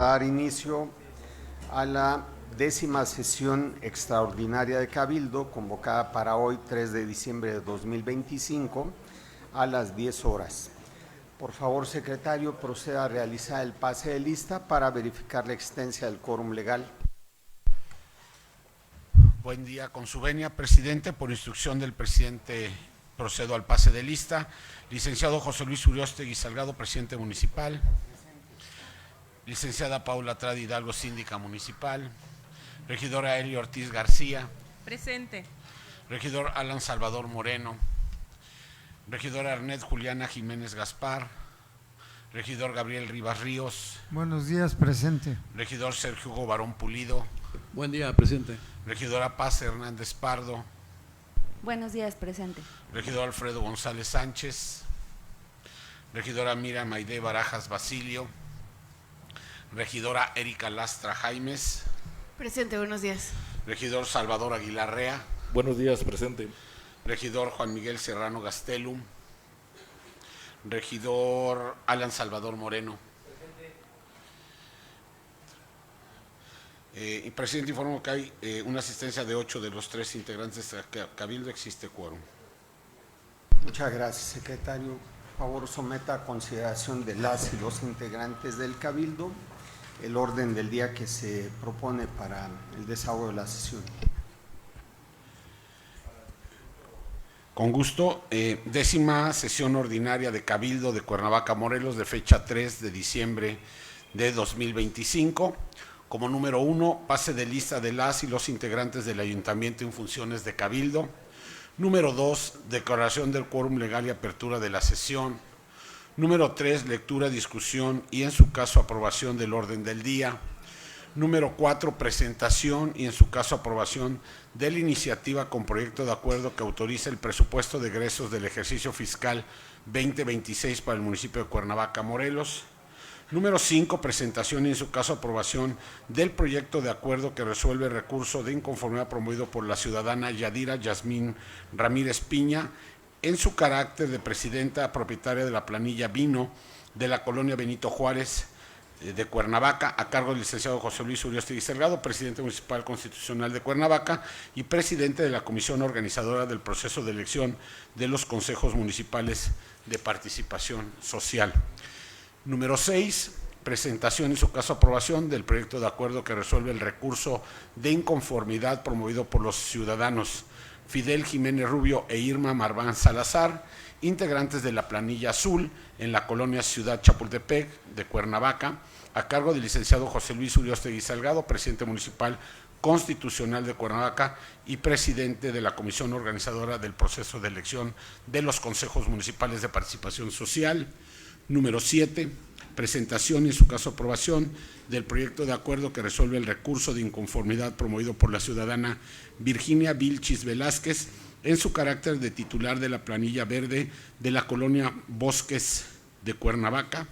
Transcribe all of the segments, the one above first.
Dar inicio a la 10ª sesión extraordinaria de Cabildo, convocada para hoy, 3 de diciembre de 2025, a las 10 horas. Por favor, secretario, proceda a realizar el pase de lista para verificar la existencia del quórum legal. Buen día, con su venia, presidente. Por instrucción del presidente, procedo al pase de lista. Licenciado José Luis Uriostegui Salgado, presidente municipal. Licenciada Paula Tradi Hidalgo, síndica municipal. Regidora Eli Ortiz García. Presente. Regidor Alan Salvador Moreno. Regidora Arnet Juliana Jiménez Gaspar. Regidor Gabriel Rivas Ríos. Buenos días, presente. Regidor Sergio Hugo Barón Pulido. Buen día, presidente. Regidora Paz Hernández Pardo. Buenos días, presente. Regidor Alfredo González Sánchez. Regidora Mira Maide Barajas Basilio. Regidora Erika Lastra Jaimes. Presente, buenos días. Regidor Salvador Aguilar Rea. Buenos días, presente. Regidor Juan Miguel Serrano Gastelum. Regidor Alan Salvador Moreno. Y presidente, informo que hay una asistencia de 8 de los 13 integrantes de Cabildo. Existe quórum. Muchas gracias, secretario. Por favor, someta a consideración de las y los integrantes del Cabildo el orden del día que se propone para el desahogo de la sesión. Con gusto. 10ª sesión ordinaria de Cabildo de Cuernavaca, Morelos, de fecha 3 de diciembre de 2025. Como número 1, pase de lista de las y los integrantes del Ayuntamiento en funciones de Cabildo. Número 2, declaración del quórum legal y apertura de la sesión. Número 3, lectura, discusión y en su caso aprobación del orden del día. Número 4, presentación y en su caso aprobación de la iniciativa con proyecto de acuerdo que autoriza el presupuesto de egresos del ejercicio fiscal 2026 para el municipio de Cuernavaca, Morelos. Número 5, presentación y en su caso aprobación del proyecto de acuerdo que resuelve el recurso de inconformidad promovido por la ciudadana Yadira Yasmín Ramírez Piña en su carácter de presidenta propietaria de la planilla Vino de la colonia Benito Juárez de Cuernavaca, a cargo del licenciado José Luis Uriostegui Salgado, presidente municipal constitucional de Cuernavaca y presidente de la comisión organizadora del proceso de elección de los consejos municipales de participación social. Número 6, presentación y en su caso aprobación del proyecto de acuerdo que resuelve el recurso de inconformidad promovido por los ciudadanos Fidel Jiménez Rubio e Irma Marván Salazar, integrantes de la planilla azul en la colonia Ciudad Chapultepec de Cuernavaca, a cargo del licenciado José Luis Uriostegui Salgado, presidente municipal constitucional de Cuernavaca y presidente de la comisión organizadora del proceso de elección de los consejos municipales de participación social. Número 7, presentación y en su caso aprobación del proyecto de acuerdo que resuelve el recurso de inconformidad promovido por la ciudadana Virginia Vilchis Velázquez en su carácter de titular de la planilla verde de la colonia Bosques de Cuernavaca,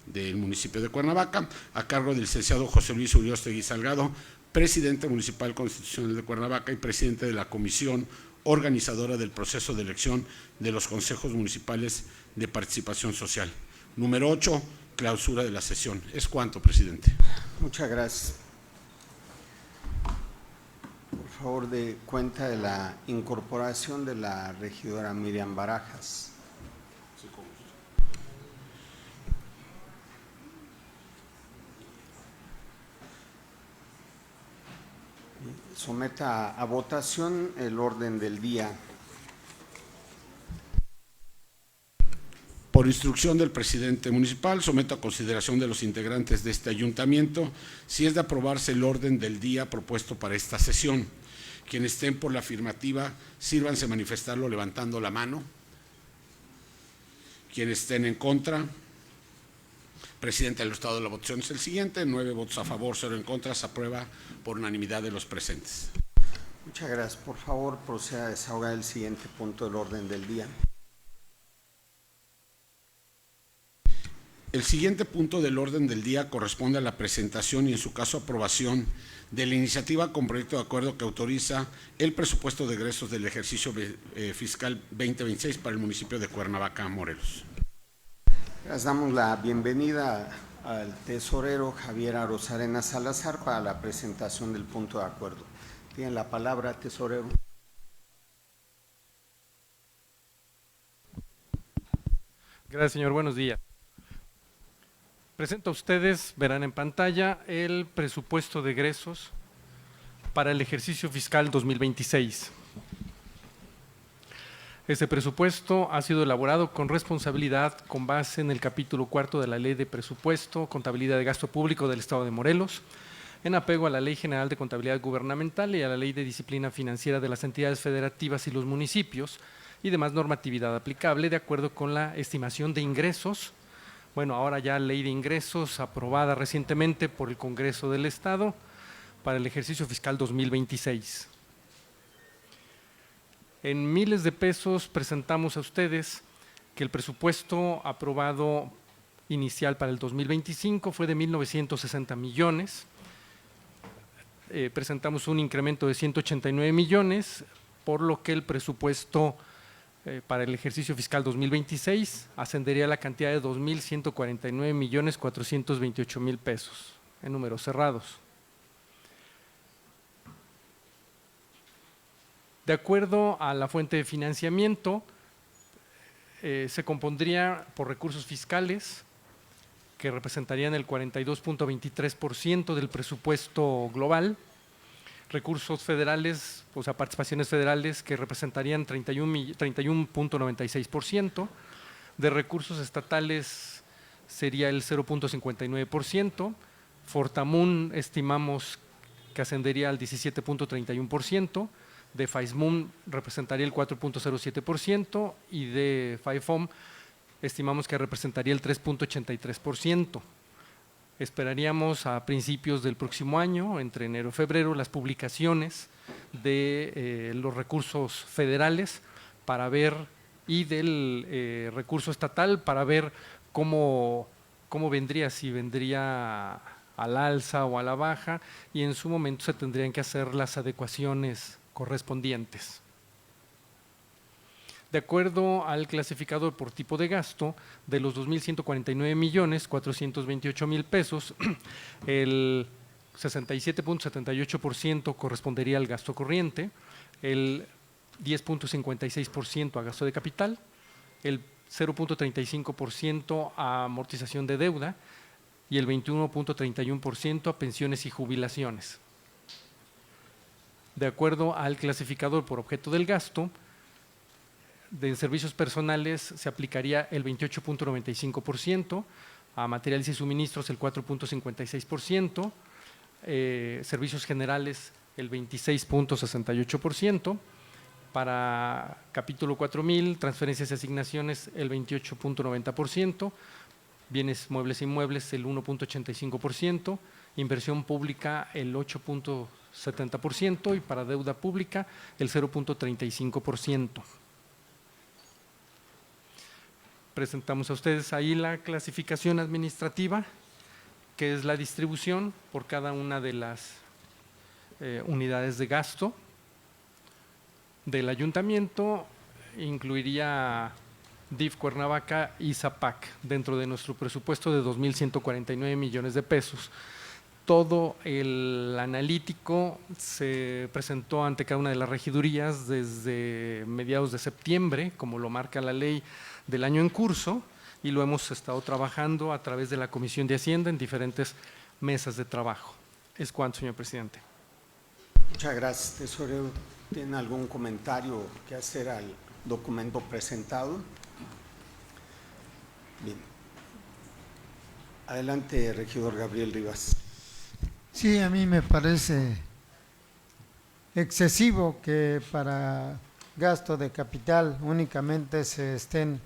del municipio de Cuernavaca, a cargo del licenciado José Luis Uriostegui Salgado, presidente municipal constitucional de Cuernavaca y presidente de la comisión organizadora del proceso de elección de los consejos municipales de participación social. Número 8, clausura de la sesión. Es cuanto, presidente. Muchas gracias. Por favor, de cuenta de la incorporación de la regidora Miriam Barajas. Sí, con gusto. Someta a votación el orden del día. Por instrucción del presidente municipal, someto a consideración de los integrantes de este ayuntamiento si es de aprobarse el orden del día propuesto para esta sesión. Quienes estén por la afirmativa, sírvanse manifestarlo levantando la mano. Quienes estén en contra, presidente del estado de la votación es el siguiente: 9 votos a favor, 0 en contra. Se aprueba por unanimidad de los presentes. Muchas gracias. Por favor, proceda a desahogar el siguiente punto del orden del día. El siguiente punto del orden del día corresponde a la presentación y en su caso aprobación de la iniciativa con proyecto de acuerdo que autoriza el presupuesto de egresos del ejercicio fiscal 2026 para el municipio de Cuernavaca, Morelos. Les damos la bienvenida al tesorero Javier Arozarena Salazar para la presentación del punto de acuerdo. Tiene la palabra, tesorero. Gracias, señor. Buenos días. Presento a ustedes, verán en pantalla, el presupuesto de egresos para el ejercicio fiscal 2026. Este presupuesto ha sido elaborado con responsabilidad con base en el capítulo 4 de la Ley de Presupuesto, Contabilidad de Gasto Público del Estado de Morelos, en apego a la Ley General de Contabilidad Gubernamental y a la Ley de Disciplina Financiera de las entidades federativas y los municipios y demás normatividad aplicable de acuerdo con la estimación de ingresos. Bueno, ahora ya Ley de Ingresos aprobada recientemente por el Congreso del Estado para el ejercicio fiscal 2026. En miles de pesos presentamos a ustedes que el presupuesto aprobado inicial para el 2025 fue de 1.960 millones. Presentamos un incremento de 189 millones, por lo que el presupuesto para el ejercicio fiscal 2026 ascendería a la cantidad de 2.149.428.000 pesos en números cerrados. De acuerdo a la fuente de financiamiento, se compondría por recursos fiscales que representarían el 42.23% del presupuesto global, recursos federales, o sea, participaciones federales que representarían 31.96%, de recursos estatales sería el 0.59%, Fortamun estimamos que ascendería al 17.31%, de FAISMUN representaría el 4.07% y de FAIFOM estimamos que representaría el 3.83%. Esperaríamos a principios del próximo año, entre enero y febrero, las publicaciones de los recursos federales para ver y del recurso estatal para ver cómo vendría, si vendría al alza o a la baja, y en su momento se tendrían que hacer las adecuaciones correspondientes. De acuerdo al clasificador por tipo de gasto, de los 2.149.428.000 pesos, el 67.78% correspondería al gasto corriente, el 10.56% a gasto de capital, el 0.35% a amortización de deuda y el 21.31% a pensiones y jubilaciones. De acuerdo al clasificador por objeto del gasto, de servicios personales se aplicaría el 28.95%, a materiales y suministros el 4.56%, servicios generales el 26.68%, para capítulo 4000, transferencias y asignaciones el 28.90%, bienes muebles e inmuebles el 1.85%, inversión pública el 8.70% y para deuda pública el 0.35%. Presentamos a ustedes ahí la clasificación administrativa, que es la distribución por cada una de las unidades de gasto del ayuntamiento. Incluiría DIF Cuernavaca y ZAPAC dentro de nuestro presupuesto de 2.149 millones de pesos. Todo el analítico se presentó ante cada una de las regidurías desde mediados de septiembre, como lo marca la ley del año en curso, y lo hemos estado trabajando a través de la Comisión de Hacienda en diferentes mesas de trabajo. Es cuanto, señor presidente. Muchas gracias, tesorero. ¿Tiene algún comentario que hacer al documento presentado? Bien. Adelante, regidor Gabriel Rivas. Sí, a mí me parece excesivo que para gasto de capital únicamente se estén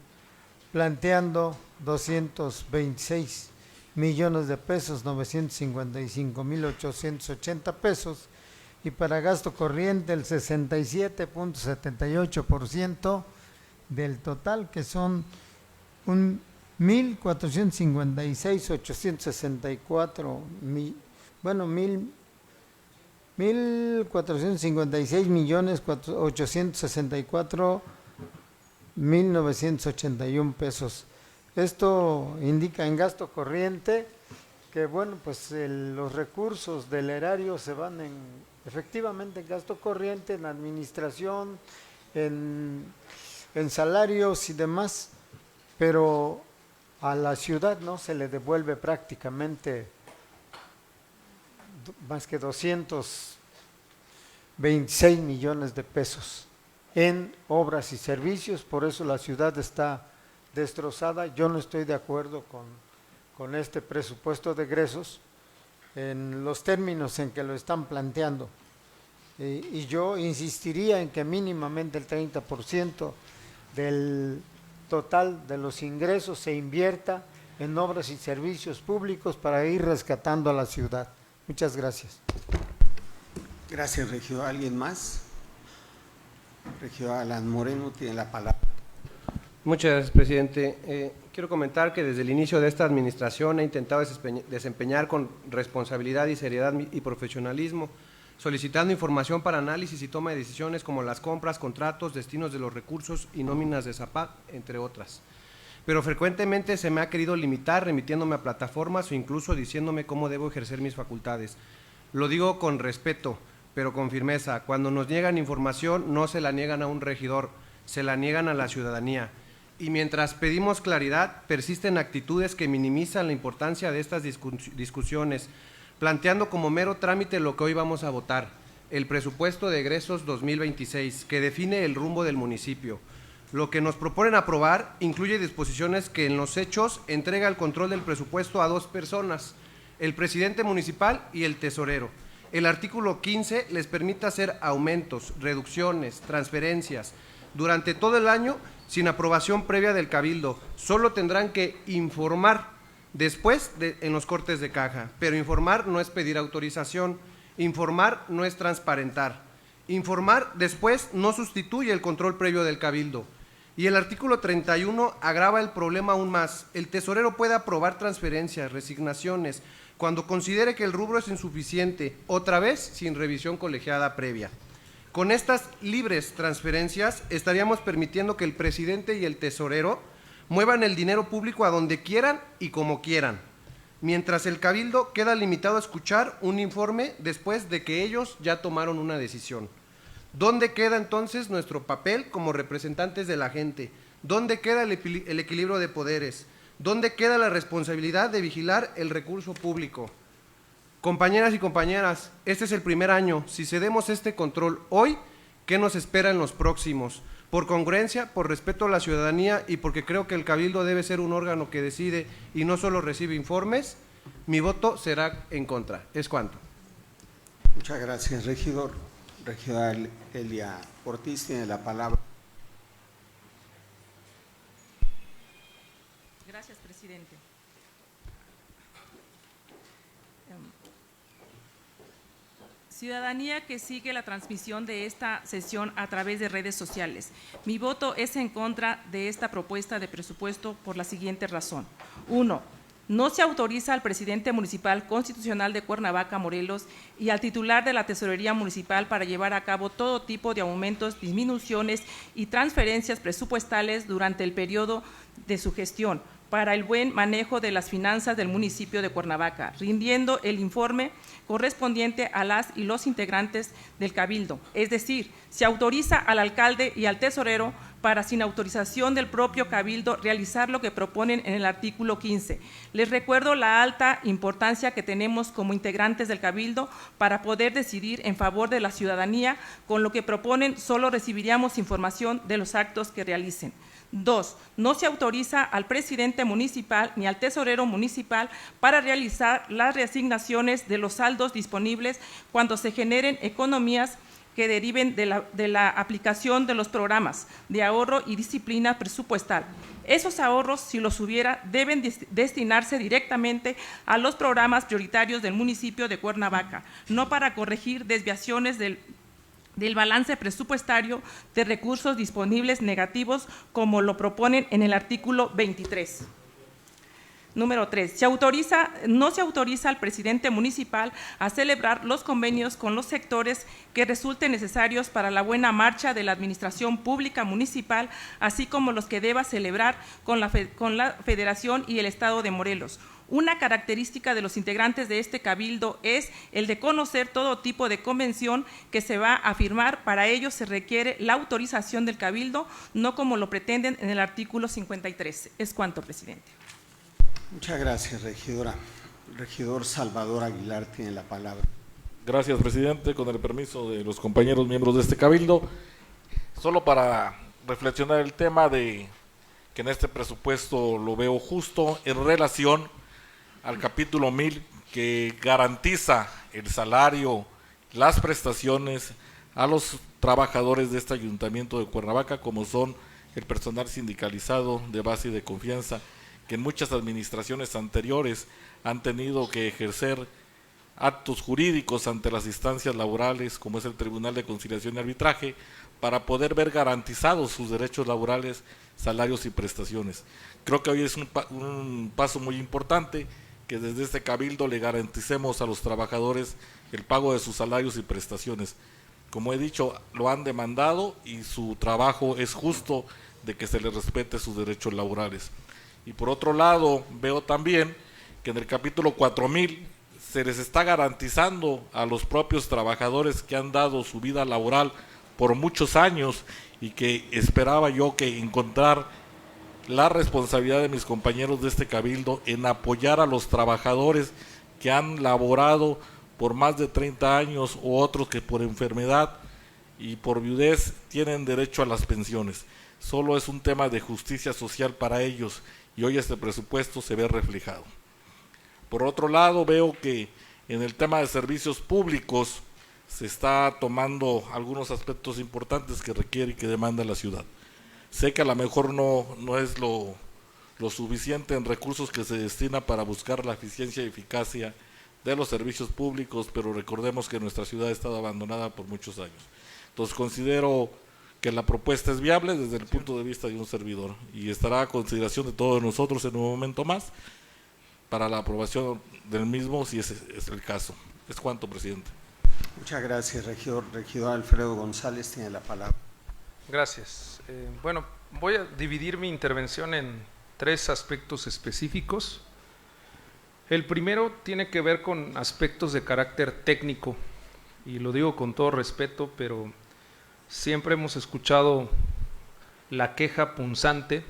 planteando 226 millones de pesos, 955.880 pesos, y para gasto corriente el 67.78% del total, que son 1.456.864 1.456.864.981 pesos. Esto indica en gasto corriente que bueno, pues los recursos del erario se van efectivamente en gasto corriente, en administración, en salarios y demás, pero a la ciudad no se le devuelve prácticamente más que 226 millones de pesos en obras y servicios, por eso la ciudad está destrozada. Yo no estoy de acuerdo con este presupuesto de egresos en los términos en que lo están planteando, y yo insistiría en que mínimamente el 30% del total de los ingresos se invierta en obras y servicios públicos para ir rescatando a la ciudad. Muchas gracias. Gracias, regidor. ¿Alguien más? Regidor Alan Moreno tiene la palabra. Muchas gracias, presidente. Quiero comentar que desde el inicio de esta administración he intentado desempeñar con responsabilidad y seriedad y profesionalismo, solicitando información para análisis y toma de decisiones como las compras, contratos, destinos de los recursos y nóminas de ZAPAC, entre otras. Pero frecuentemente se me ha querido limitar remitiéndome a plataformas o incluso diciéndome cómo debo ejercer mis facultades. Lo digo con respeto, pero con firmeza. Cuando nos niegan información, no se la niegan a un regidor, se la niegan a la ciudadanía. Y mientras pedimos claridad, persisten actitudes que minimizan la importancia de estas discusiones, planteando como mero trámite lo que hoy vamos a votar, el presupuesto de egresos 2026, que define el rumbo del municipio. Lo que nos proponen aprobar incluye disposiciones que en los hechos entrega el control del presupuesto a dos personas, el presidente municipal y el tesorero. El artículo 15 les permite hacer aumentos, reducciones, transferencias durante todo el año sin aprobación previa del cabildo. Solo tendrán que informar después en los cortes de caja, pero informar no es pedir autorización, informar no es transparentar. Informar después no sustituye el control previo del cabildo. Y el artículo 31 agrava el problema aún más. El tesorero puede aprobar transferencias, resignaciones, cuando considere que el rubro es insuficiente, otra vez sin revisión colegiada previa. Con estas libres transferencias estaríamos permitiendo que el presidente y el tesorero muevan el dinero público a donde quieran y como quieran, mientras el cabildo queda limitado a escuchar un informe después de que ellos ya tomaron una decisión. ¿Dónde queda entonces nuestro papel como representantes de la gente? ¿Dónde queda el equilibrio de poderes? ¿Dónde queda la responsabilidad de vigilar el recurso público? Compañeras y compañeras, este es el primer año. Si cedemos este control hoy, ¿qué nos espera en los próximos? Por congruencia, por respeto a la ciudadanía y porque creo que el cabildo debe ser un órgano que decide y no solo recibe informes, mi voto será en contra. Es cuanto. Muchas gracias, regidor. Regidora Elia Ortiz tiene la palabra. Gracias, presidente. Ciudadanía que sigue la transmisión de esta sesión a través de redes sociales. Mi voto es en contra de esta propuesta de presupuesto por la siguiente razón. 1. No se autoriza al presidente municipal constitucional de Cuernavaca, Morelos, y al titular de la Tesorería Municipal para llevar a cabo todo tipo de aumentos, disminuciones y transferencias presupuestales durante el periodo de su gestión para el buen manejo de las finanzas del municipio de Cuernavaca, rindiendo el informe correspondiente a las y los integrantes del cabildo. Es decir, se autoriza al alcalde y al tesorero para, sin autorización del propio cabildo, realizar lo que proponen en el artículo 15. Les recuerdo la alta importancia que tenemos como integrantes del cabildo para poder decidir en favor de la ciudadanía. Con lo que proponen, solo recibiríamos información de los actos que realicen. 2. No se autoriza al presidente municipal ni al tesorero municipal para realizar las reasignaciones de los saldos disponibles cuando se generen economías que deriven de la aplicación de los programas de ahorro y disciplina presupuestal. Esos ahorros, si los hubiera, deben destinarse directamente a los programas prioritarios del municipio de Cuernavaca, no para corregir desviaciones del balance presupuestario de recursos disponibles negativos, como lo proponen en el artículo 23. Número 3. No se autoriza al presidente municipal a celebrar los convenios con los sectores que resulten necesarios para la buena marcha de la administración pública municipal, así como los que deba celebrar con la Federación y el Estado de Morelos. Una característica de los integrantes de este cabildo es el de conocer todo tipo de convención que se va a firmar. Para ello se requiere la autorización del cabildo, no como lo pretenden en el artículo 53. Es cuanto, presidente. Muchas gracias, regidora. Regidor Salvador Aguilar tiene la palabra. Gracias, presidente. Con el permiso de los compañeros miembros de este cabildo, solo para reflexionar el tema de que en este presupuesto lo veo justo en relación al capítulo 1000, que garantiza el salario, las prestaciones a los trabajadores de este ayuntamiento de Cuernavaca, como son el personal sindicalizado de base y de confianza, que en muchas administraciones anteriores han tenido que ejercer actos jurídicos ante las instancias laborales, como es el Tribunal de Conciliación y Arbitraje, para poder ver garantizados sus derechos laborales, salarios y prestaciones. Creo que hoy es un paso muy importante que desde este cabildo le garanticemos a los trabajadores el pago de sus salarios y prestaciones. Como he dicho, lo han demandado y su trabajo es justo de que se les respete sus derechos laborales. Y por otro lado, veo también que en el capítulo 4000 se les está garantizando a los propios trabajadores que han dado su vida laboral por muchos años y que esperaba yo que encontrar la responsabilidad de mis compañeros de este cabildo en apoyar a los trabajadores que han laborado por más de 30 años o otros que por enfermedad y por viudez tienen derecho a las pensiones. Solo es un tema de justicia social para ellos y hoy este presupuesto se ve reflejado. Por otro lado, veo que en el tema de servicios públicos se está tomando algunos aspectos importantes que requiere y que demanda la ciudad. Sé que a lo mejor no es lo suficiente en recursos que se destina para buscar la eficiencia y eficacia de los servicios públicos, pero recordemos que nuestra ciudad ha estado abandonada por muchos años. Entonces considero que la propuesta es viable desde el punto de vista de un servidor y estará a consideración de todos nosotros en un momento más para la aprobación del mismo, si ese es el caso. Es cuanto, presidente. Muchas gracias, regidor. Regidor Alfredo González tiene la palabra. Gracias. Bueno, voy a dividir mi intervención en 3 aspectos específicos. El primero tiene que ver con aspectos de carácter técnico, y lo digo con todo respeto, pero siempre hemos escuchado la queja punzante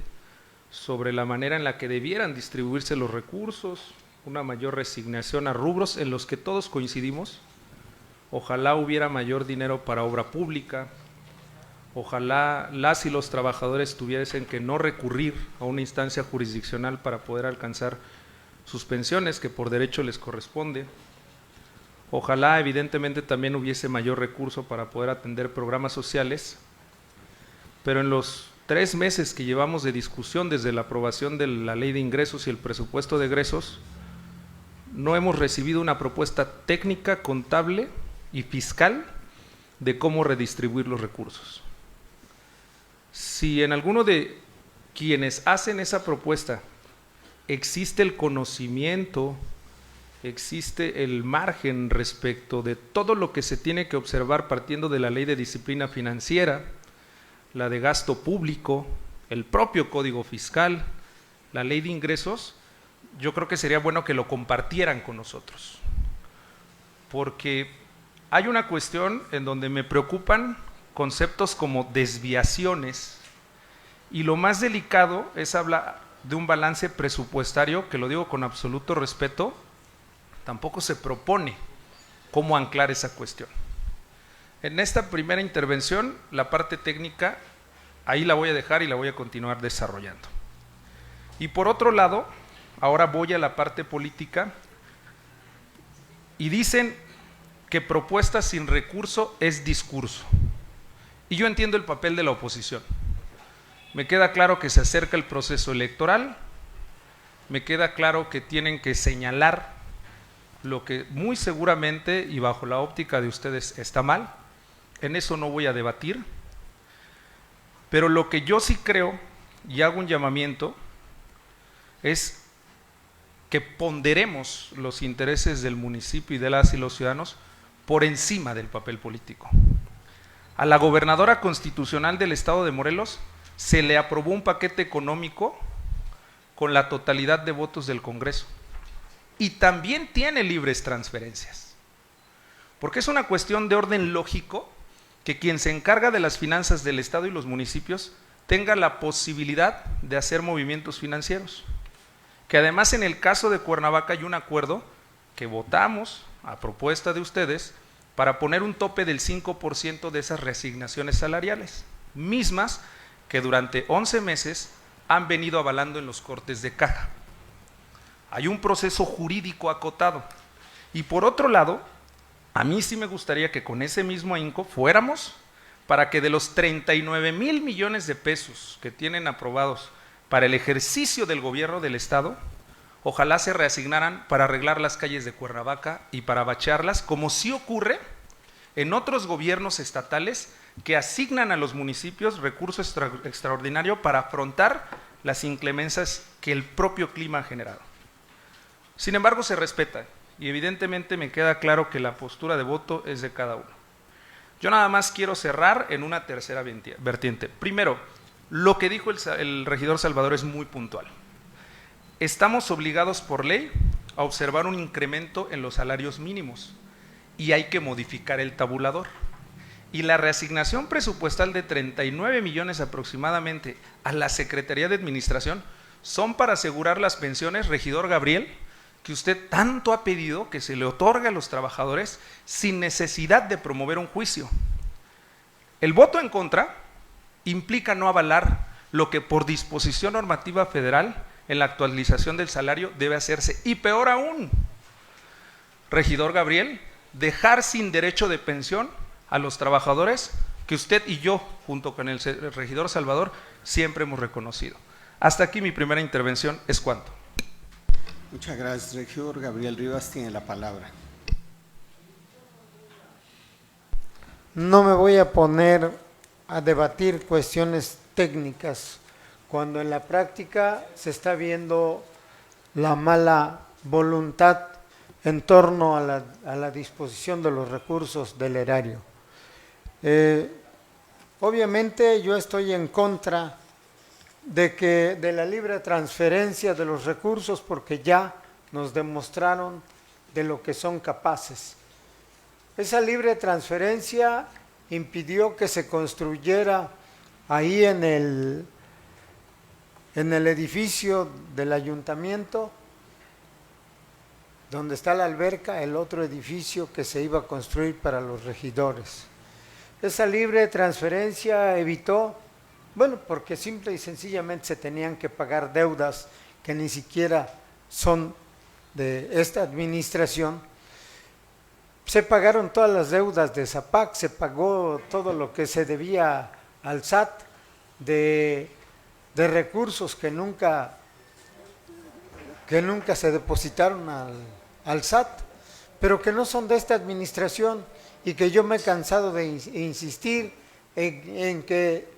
sobre la manera en la que debieran distribuirse los recursos, una mayor resignación a rubros en los que todos coincidimos. Ojalá hubiera mayor dinero para obra pública, ojalá las y los trabajadores tuviesen que no recurrir a una instancia jurisdiccional para poder alcanzar sus pensiones, que por derecho les corresponde. Ojalá evidentemente también hubiese mayor recurso para poder atender programas sociales, pero en los 3 meses que llevamos de discusión desde la aprobación de la Ley de Ingresos y el presupuesto de egresos, no hemos recibido una propuesta técnica, contable y fiscal de cómo redistribuir los recursos. Si en alguno de quienes hacen esa propuesta existe el conocimiento, existe el margen respecto de todo lo que se tiene que observar partiendo de la Ley de Disciplina Financiera, la de gasto público, el propio Código Fiscal, la Ley de Ingresos, yo creo que sería bueno que lo compartieran con nosotros, porque hay una cuestión en donde me preocupan conceptos como desviaciones, y lo más delicado es hablar de un balance presupuestario, que lo digo con absoluto respeto, tampoco se propone cómo anclar esa cuestión. En esta primera intervención, la parte técnica, ahí la voy a dejar y la voy a continuar desarrollando. Y por otro lado, ahora voy a la parte política, y dicen que propuesta sin recurso es discurso. Y yo entiendo el papel de la oposición. Me queda claro que se acerca el proceso electoral, me queda claro que tienen que señalar lo que muy seguramente y bajo la óptica de ustedes está mal. En eso no voy a debatir, pero lo que yo sí creo y hago un llamamiento es que ponderemos los intereses del municipio y de las y los ciudadanos por encima del papel político. A la gobernadora constitucional del estado de Morelos se le aprobó un paquete económico con la totalidad de votos del Congreso. y también tiene libres transferencias. Porque es una cuestión de orden lógico que quien se encarga de las finanzas del Estado y los municipios tenga la posibilidad de hacer movimientos financieros. Que además en el caso de Cuernavaca hay un acuerdo que votamos a propuesta de ustedes para poner un tope del 5% de esas reasignaciones salariales, mismas que durante 11 meses han venido avalando en los cortes de caja. Hay un proceso jurídico acotado. Y por otro lado, a mí sí me gustaría que con ese mismo ahínco fuéramos para que de los 39,000 millones de pesos que tienen aprobados para el ejercicio del gobierno del Estado, ojalá se reasignaran para arreglar las calles de Cuernavaca y para bachearlas, como sí ocurre en otros gobiernos estatales que asignan a los municipios recursos extraordinarios para afrontar las inclemencias que el propio clima ha generado. Sin embargo, se respeta y evidentemente me queda claro que la postura de voto es de cada uno. Yo nada más quiero cerrar en una tercera vertiente. Primero, lo que dijo el regidor Salvador es muy puntual. Estamos obligados por ley a observar un incremento en los salarios mínimos y hay que modificar el tabulador. Y la reasignación presupuestal de 39 millones aproximadamente a la Secretaría de Administración son para asegurar las pensiones, regidor Gabriel, que usted tanto ha pedido que se le otorgue a los trabajadores sin necesidad de promover un juicio. El voto en contra implica no avalar lo que por disposición normativa federal en la actualización del salario debe hacerse. Y peor aún, regidor Gabriel, dejar sin derecho de pensión a los trabajadores que usted y yo, junto con el regidor Salvador, siempre hemos reconocido. Hasta aquí mi primera intervención. ¿Es cuanto? Muchas gracias. Regidor Gabriel Rivas tiene la palabra. No me voy a poner a debatir cuestiones técnicas cuando en la práctica se está viendo la mala voluntad en torno a la disposición de los recursos del erario. Obviamente yo estoy en contra de la libre transferencia de los recursos porque ya nos demostraron de lo que son capaces. Esa libre transferencia impidió que se construyera ahí en el edificio del ayuntamiento, donde está la alberca, el otro edificio que se iba a construir para los regidores. Esa libre transferencia evitó, bueno, porque simple y sencillamente se tenían que pagar deudas que ni siquiera son de esta administración. Se pagaron todas las deudas de Zapac, se pagó todo lo que se debía al SAT de recursos que nunca se depositaron al SAT, pero que no son de esta administración y que yo me he cansado de insistir en que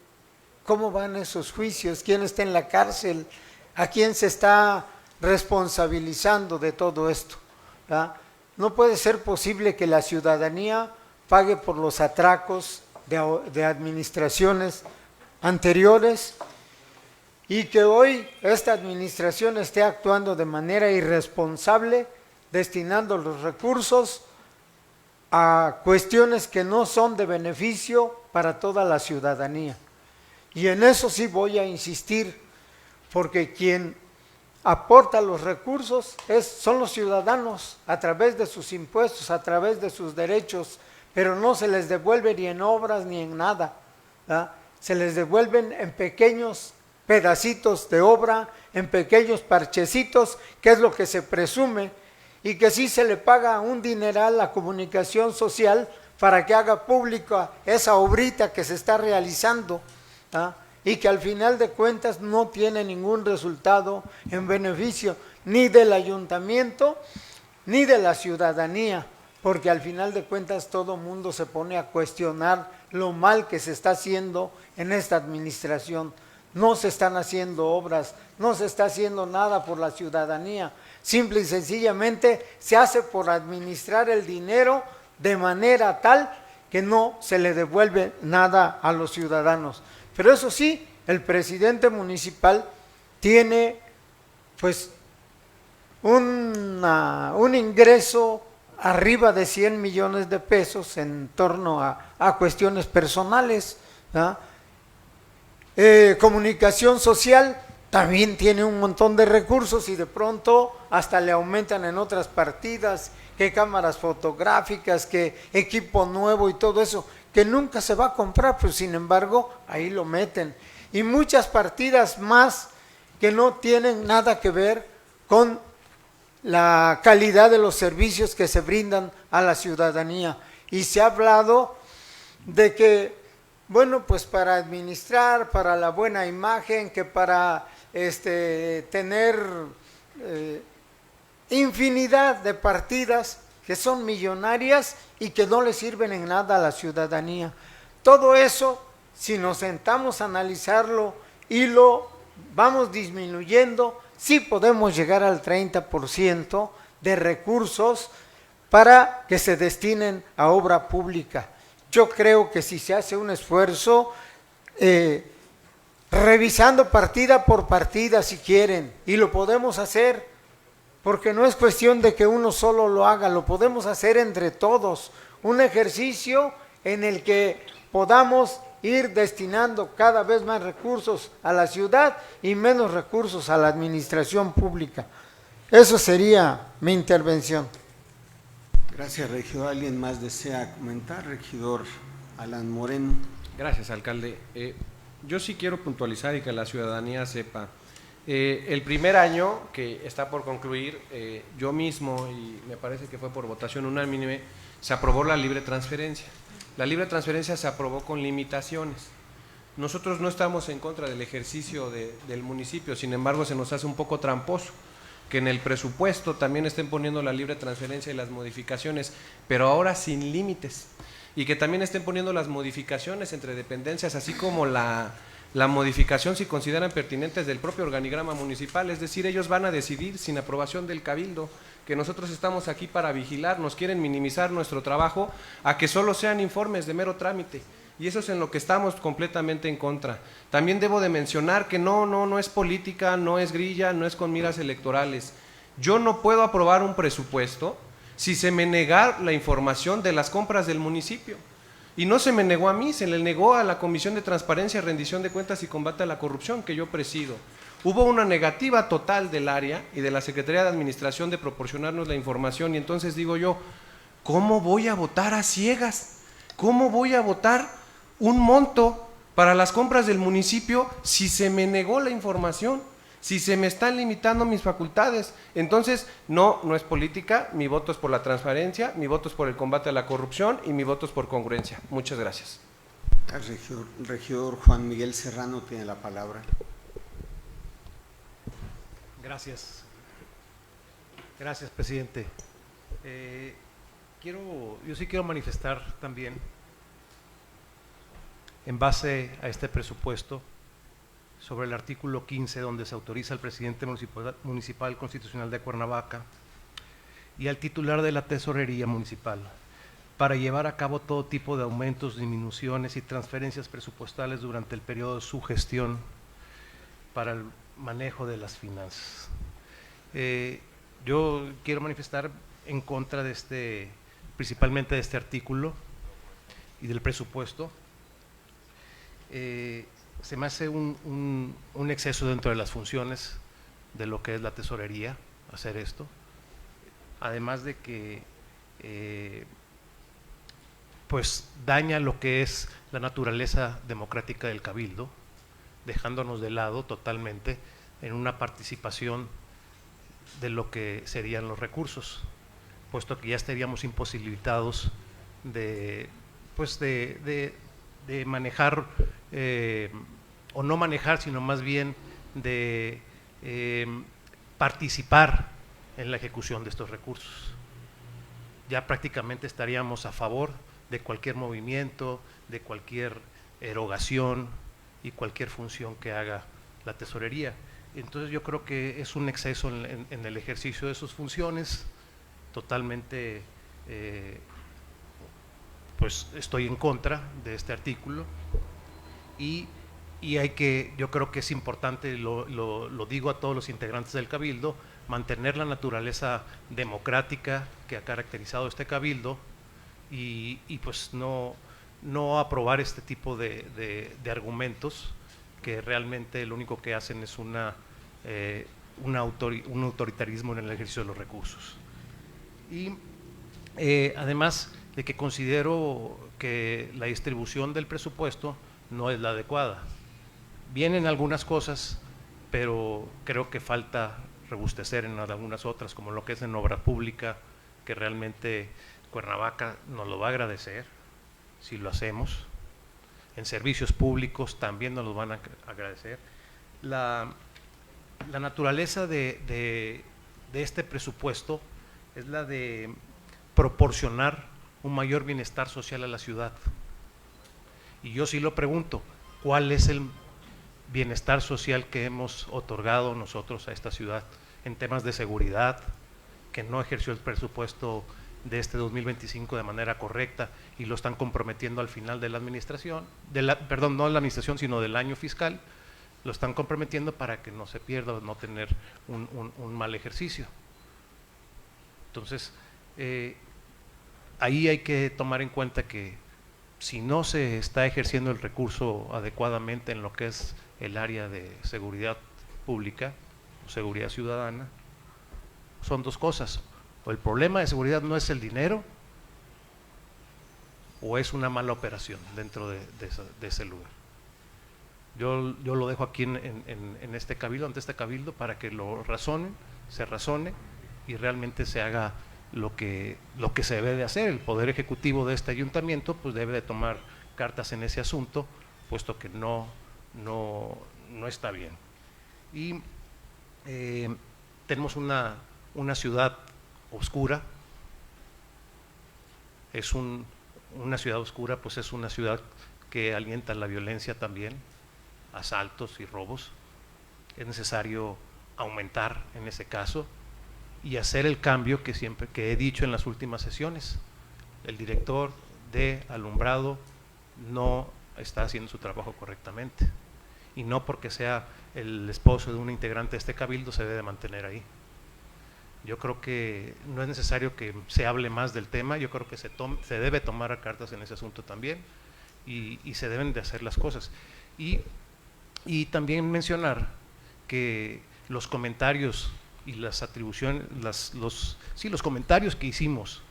cómo van esos juicios, quién está en la cárcel, a quién se está responsabilizando de todo esto, ¿verdad? No puede ser posible que la ciudadanía pague por los atracos de administraciones anteriores y que hoy esta administración esté actuando de manera irresponsable, destinando los recursos a cuestiones que no son de beneficio para toda la ciudadanía. Y en eso sí voy a insistir, porque quien aporta los recursos son los ciudadanos a través de sus impuestos, a través de sus derechos, pero no se les devuelve ni en obras ni en nada, ¿verdad? Se les devuelven en pequeños pedacitos de obra, en pequeños parchecitos, que es lo que se presume, y que sí se le paga un dineral a Comunicación Social para que haga pública esa obrita que se está realizando, ¿ah? Y que al final de cuentas no tiene ningún resultado en beneficio ni del ayuntamiento ni de la ciudadanía, porque al final de cuentas todo mundo se pone a cuestionar lo mal que se está haciendo en esta administración. No se están haciendo obras, no se está haciendo nada por la ciudadanía, simple y sencillamente se hace por administrar el dinero de manera tal que no se le devuelve nada a los ciudadanos. Pero eso sí, el presidente municipal tiene pues un ingreso arriba de 100 millones de pesos en torno a cuestiones personales. Comunicación social también tiene un montón de recursos y de pronto hasta le aumentan en otras partidas, que cámaras fotográficas, que equipo nuevo y todo eso, que nunca se va a comprar, pero sin embargo ahí lo meten. Y muchas partidas más que no tienen nada que ver con la calidad de los servicios que se brindan a la ciudadanía. Y se ha hablado de que, bueno, pues para administrar, para la buena imagen, que para tener infinidad de partidas que son millonarias y que no le sirven en nada a la ciudadanía. Todo eso, si nos sentamos a analizarlo y lo vamos disminuyendo, sí podemos llegar al 30% de recursos para que se destinen a obra pública. Yo creo que si se hace un esfuerzo, revisando partida por partida si quieren, y lo podemos hacer, porque no es cuestión de que uno solo lo haga, lo podemos hacer entre todos, un ejercicio en el que podamos ir destinando cada vez más recursos a la ciudad y menos recursos a la administración pública. Eso sería mi intervención. Gracias, regidor. ¿Alguien más desea comentar? Regidor Alan Moreno. Gracias, alcalde. Yo sí quiero puntualizar y que la ciudadanía sepa. El primer año que está por concluir, yo mismo, y me parece que fue por votación unánime, se aprobó la libre transferencia. La libre transferencia se aprobó con limitaciones. Nosotros no estamos en contra del ejercicio del municipio, sin embargo se nos hace un poco tramposo que en el presupuesto también estén poniendo la libre transferencia y las modificaciones, pero ahora sin límites, y que también estén poniendo las modificaciones entre dependencias, así como la modificación si consideran pertinentes del propio organigrama municipal, es decir, ellos van a decidir sin aprobación del cabildo, que nosotros estamos aquí para vigilar, nos quieren minimizar nuestro trabajo a que solo sean informes de mero trámite, y eso es en lo que estamos completamente en contra. También debo de mencionar que no es política, no es grilla, no es con miras electorales. Yo no puedo aprobar un presupuesto si se me nega la información de las compras del municipio. Y no se me negó a mí, se le negó a la Comisión de Transparencia, Rendición de Cuentas y Combate a la Corrupción, que yo presido. Hubo una negativa total del área y de la Secretaría de Administración de proporcionarnos la información, y entonces digo yo, ¿cómo voy a votar a ciegas? ¿Cómo voy a votar un monto para las compras del municipio si se me negó la información? Si se me están limitando mis facultades. Entonces, no es política, mi voto es por la transparencia, mi voto es por el combate a la corrupción y mi voto es por congruencia. Muchas gracias. Regidor Juan Miguel Serrano tiene la palabra. Gracias. Gracias, presidente. Yo sí quiero manifestar también, en base a este presupuesto, sobre el artículo 15, donde se autoriza al presidente municipal constitucional de Cuernavaca y al titular de la tesorería municipal para llevar a cabo todo tipo de aumentos, disminuciones y transferencias presupuestales durante el periodo de su gestión para el manejo de las finanzas. Yo quiero manifestar en contra de principalmente de este artículo y del presupuesto. Se me hace un exceso dentro de las funciones de lo que es la tesorería, hacer esto, además de que pues daña lo que es la naturaleza democrática del cabildo, dejándonos de lado totalmente en una participación de lo que serían los recursos, puesto que ya estaríamos imposibilitados de manejar, o no manejar, sino más bien de participar en la ejecución de estos recursos. Ya prácticamente estaríamos a favor de cualquier movimiento, de cualquier erogación y cualquier función que haga la tesorería. Entonces yo creo que es un exceso en el ejercicio de sus funciones, totalmente pues estoy en contra de este artículo y yo creo que es importante, lo digo a todos los integrantes del Cabildo, mantener la naturaleza democrática que ha caracterizado este cabildo y pues no aprobar este tipo de argumentos que realmente lo único que hacen es un autoritarismo en el ejercicio de los recursos. Y además de que considero que la distribución del presupuesto no es la adecuada. Vienen algunas cosas, pero creo que falta robustecer en algunas otras, como lo que es en obra pública, que realmente Cuernavaca nos lo va a agradecer si lo hacemos. En servicios públicos también nos lo van a agradecer. La naturaleza de este presupuesto es la de proporcionar un mayor bienestar social a la ciudad. Y yo sí lo pregunto, ¿cuál es el bienestar social que hemos otorgado nosotros a esta ciudad en temas de seguridad, que no ejerció el presupuesto de este 2025 de manera correcta y lo están comprometiendo al final de la administración, perdón, no de la administración, sino del año fiscal, lo están comprometiendo para que no se pierda, no tener un mal ejercicio? Entonces, ahí hay que tomar en cuenta que si no se está ejerciendo el recurso adecuadamente en lo que es el área de seguridad pública o seguridad ciudadana, son dos cosas: o el problema de seguridad no es el dinero, o es una mala operación dentro de ese lugar. Yo lo dejo aquí en este cabildo, ante este cabildo, para que lo razonen, se razone y realmente se haga lo que se debe de hacer. El Poder Ejecutivo de este ayuntamiento pues debe de tomar cartas en ese asunto, puesto que no está bien. Y tenemos una ciudad oscura. Una ciudad oscura pues es una ciudad que alienta la violencia también, asaltos y robos. Es necesario aumentar en ese caso y hacer el cambio que he dicho en las últimas sesiones. El director de alumbrado no está haciendo su trabajo correctamente, y no porque sea el esposo de un integrante de este cabildo se debe de mantener ahí. Yo creo que no es necesario que se hable más del tema, yo creo que se debe tomar a cartas en ese asunto también, y se deben de hacer las cosas. Y también mencionar que los comentarios y las atribuciones, los comentarios que hicimos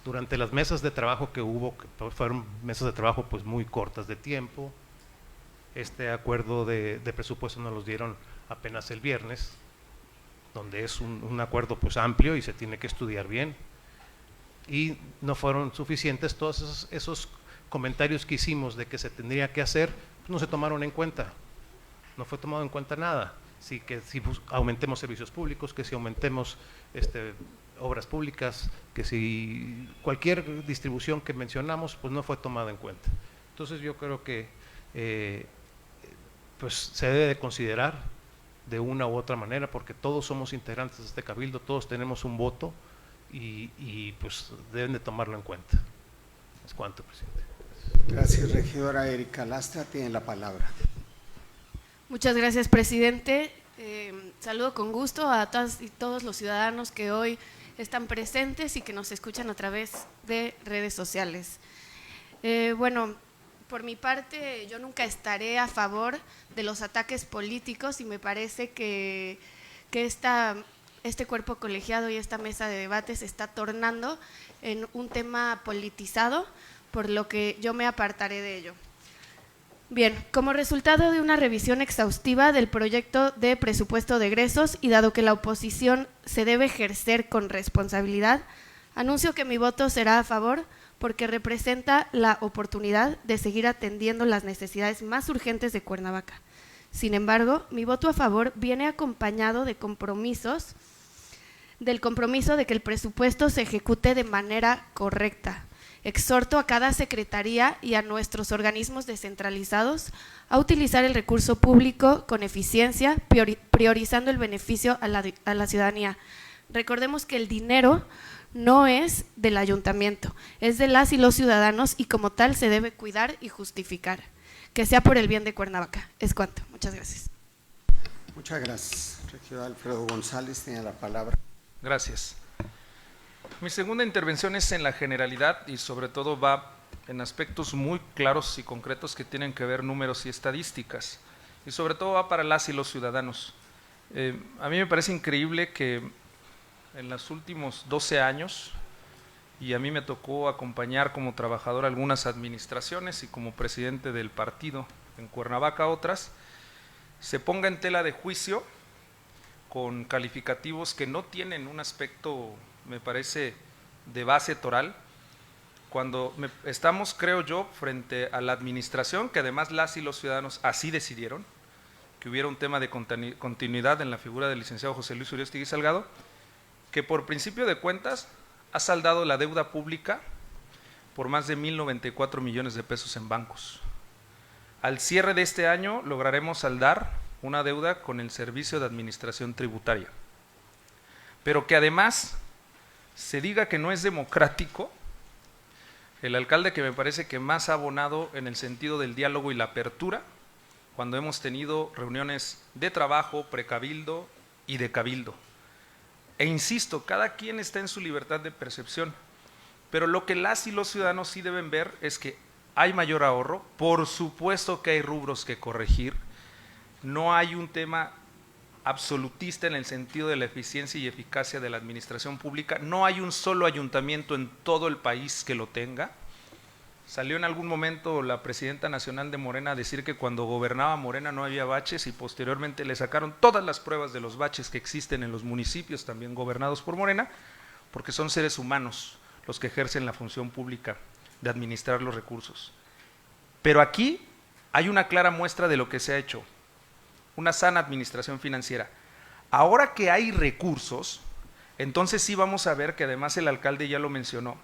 durante las mesas de trabajo que hubo, que fueron mesas de trabajo pues muy cortas de tiempo. Este acuerdo de presupuesto nos los dieron apenas el viernes, donde es un acuerdo pues amplio y se tiene que estudiar bien, y no fueron suficientes. Todos esos comentarios que hicimos de que se tendría que hacer, pues no se tomaron en cuenta, no fue tomado en cuenta nada. Si aumentemos servicios públicos, que si aumentemos obras públicas, que si cualquier distribución que mencionamos, pues no fue tomada en cuenta. Entonces yo creo que pues se debe de considerar de una u otra manera, porque todos somos integrantes de este cabildo, todos tenemos un voto, y pues deben de tomarlo en cuenta. Es cuanto, presidente. Gracias, regidora Erika Lastra, tiene la palabra. Muchas gracias, presidente. Saludo con gusto a todas y todos los ciudadanos que hoy están presentes y que nos escuchan a través de redes sociales. Bueno, por mi parte, yo nunca estaré a favor de los ataques políticos, y me parece que este cuerpo colegiado y esta mesa de debate se está tornando en un tema politizado, por lo que yo me apartaré de ello. Bien, como resultado de una revisión exhaustiva del proyecto de presupuesto de egresos, y dado que la oposición se debe ejercer con responsabilidad, anuncio que mi voto será a favor, porque representa la oportunidad de seguir atendiendo las necesidades más urgentes de Cuernavaca. Sin embargo, mi voto a favor viene acompañado de del compromiso de que el presupuesto se ejecute de manera correcta. Exhorto a cada secretaría y a nuestros organismos descentralizados a utilizar el recurso público con eficiencia, priorizando el beneficio a la ciudadanía. Recordemos que el dinero no es del ayuntamiento, es de las y los ciudadanos, y como tal se debe cuidar y justificar. Que sea por el bien de Cuernavaca. Es cuanto. Muchas gracias. Muchas gracias, Regidor Alfredo González tiene la palabra. Gracias. Mi segunda intervención es en la generalidad y sobre todo va en aspectos muy claros y concretos que tienen que ver números y estadísticas. Y sobre todo va para las y los ciudadanos. A mí me parece increíble que en los últimos 12 años, y a mí me tocó acompañar como trabajador algunas administraciones y como presidente del partido en Cuernavaca otras, se ponga en tela de juicio con calificativos que no tienen un aspecto, me parece, de base toral, cuando estamos, creo yo, frente a la administración, que además las y los ciudadanos así decidieron, que hubiera un tema de continuidad en la figura del licenciado José Luis Uriostegui Salgado, que por principio de cuentas ha saldado la deuda pública por más de 1,094 millones de pesos en bancos. Al cierre de este año lograremos saldar una deuda con el Servicio de Administración Tributaria. Pero que además se diga que no es democrático, el alcalde que me parece que más ha abonado en el sentido del diálogo y la apertura, cuando hemos tenido reuniones de trabajo, precabildo y de cabildo. E insisto, cada quien está en su libertad de percepción, pero lo que las y los ciudadanos sí deben ver es que hay mayor ahorro, por supuesto que hay rubros que corregir, no hay un tema absolutista en el sentido de la eficiencia y eficacia de la administración pública, no hay un solo ayuntamiento en todo el país que lo tenga. Salió en algún momento la presidenta nacional de Morena a decir que cuando gobernaba Morena no había baches y posteriormente le sacaron todas las pruebas de los baches que existen en los municipios también gobernados por Morena, porque son seres humanos los que ejercen la función pública de administrar los recursos. Pero aquí hay una clara muestra de lo que se ha hecho, una sana administración financiera. Ahora que hay recursos, entonces sí vamos a ver que además el alcalde ya lo mencionó,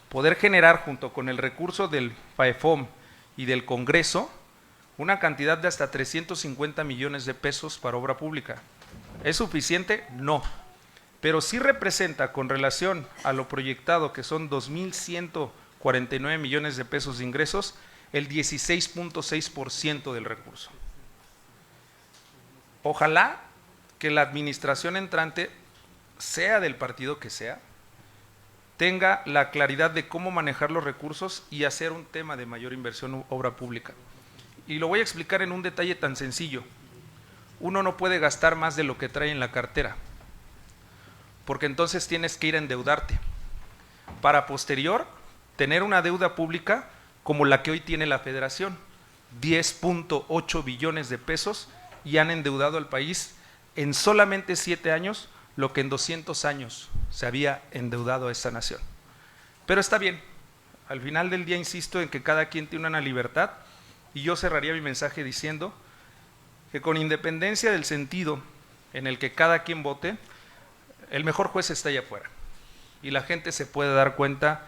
poder generar junto con el recurso del FAEFOM y del Congreso una cantidad de hasta 350 millones de pesos para obra pública. ¿Es suficiente? No. Pero sí representa, con relación a lo proyectado, que son 2.149 millones de pesos de ingresos, el 16.6% del recurso. Ojalá que la administración entrante, sea del partido que sea, tenga la claridad de cómo manejar los recursos y hacer un tema de mayor inversión en obra pública. Y lo voy a explicar en un detalle tan sencillo. Uno no puede gastar más de lo que trae en la cartera, porque entonces tienes que ir a endeudarte, para posterior tener una deuda pública como la que hoy tiene la Federación, 10.8 billones de pesos, y han endeudado al país en solamente 7 años lo que en 200 años se había endeudado a esa nación. Pero está bien, al final del día insisto en que cada quien tiene una libertad, y yo cerraría mi mensaje diciendo que con independencia del sentido en el que cada quien vote, el mejor juez está allá afuera, y la gente se puede dar cuenta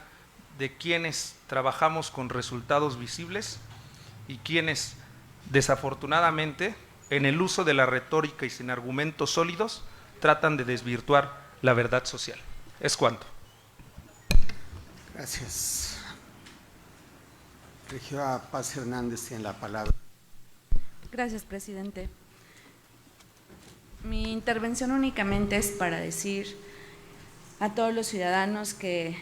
de quienes trabajamos con resultados visibles y quienes desafortunadamente en el uso de la retórica y sin argumentos sólidos tratan de desvirtuar la verdad social. Es cuanto. Gracias. Regidora Paz Hernández tiene la palabra. Gracias, presidente. Mi intervención únicamente es para decir a todos los ciudadanos que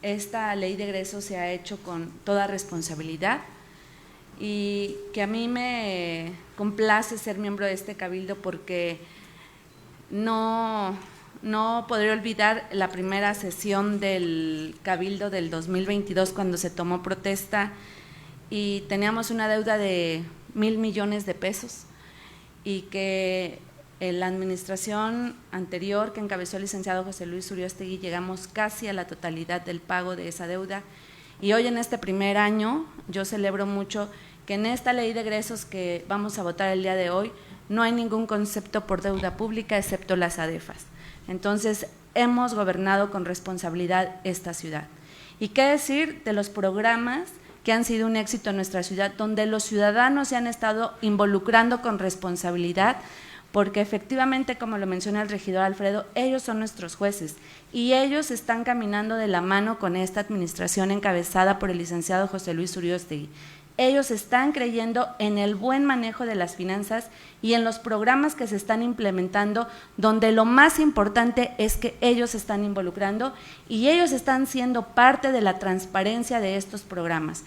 esta ley de egresos se ha hecho con toda responsabilidad y que a mí me complace ser miembro de este cabildo porque no podré olvidar la primera sesión del cabildo del 2022 cuando se tomó protesta y teníamos una deuda de 1,000 millones de pesos y que en la administración anterior que encabezó el licenciado José Luis Uriostegui llegamos casi a la totalidad del pago de esa deuda. Y hoy en este primer año yo celebro mucho que en esta ley de egresos que vamos a votar el día de hoy no hay ningún concepto por deuda pública excepto las ADEFAS. Entonces hemos gobernado con responsabilidad esta ciudad. ¿Y qué decir de los programas que han sido un éxito en nuestra ciudad, donde los ciudadanos se han estado involucrando con responsabilidad? Porque efectivamente, como lo menciona el regidor Alfredo, ellos son nuestros jueces y ellos están caminando de la mano con esta administración encabezada por el licenciado José Luis Uriostegui. Ellos están creyendo en el buen manejo de las finanzas y en los programas que se están implementando, donde lo más importante es que ellos se están involucrando y ellos están siendo parte de la transparencia de estos programas.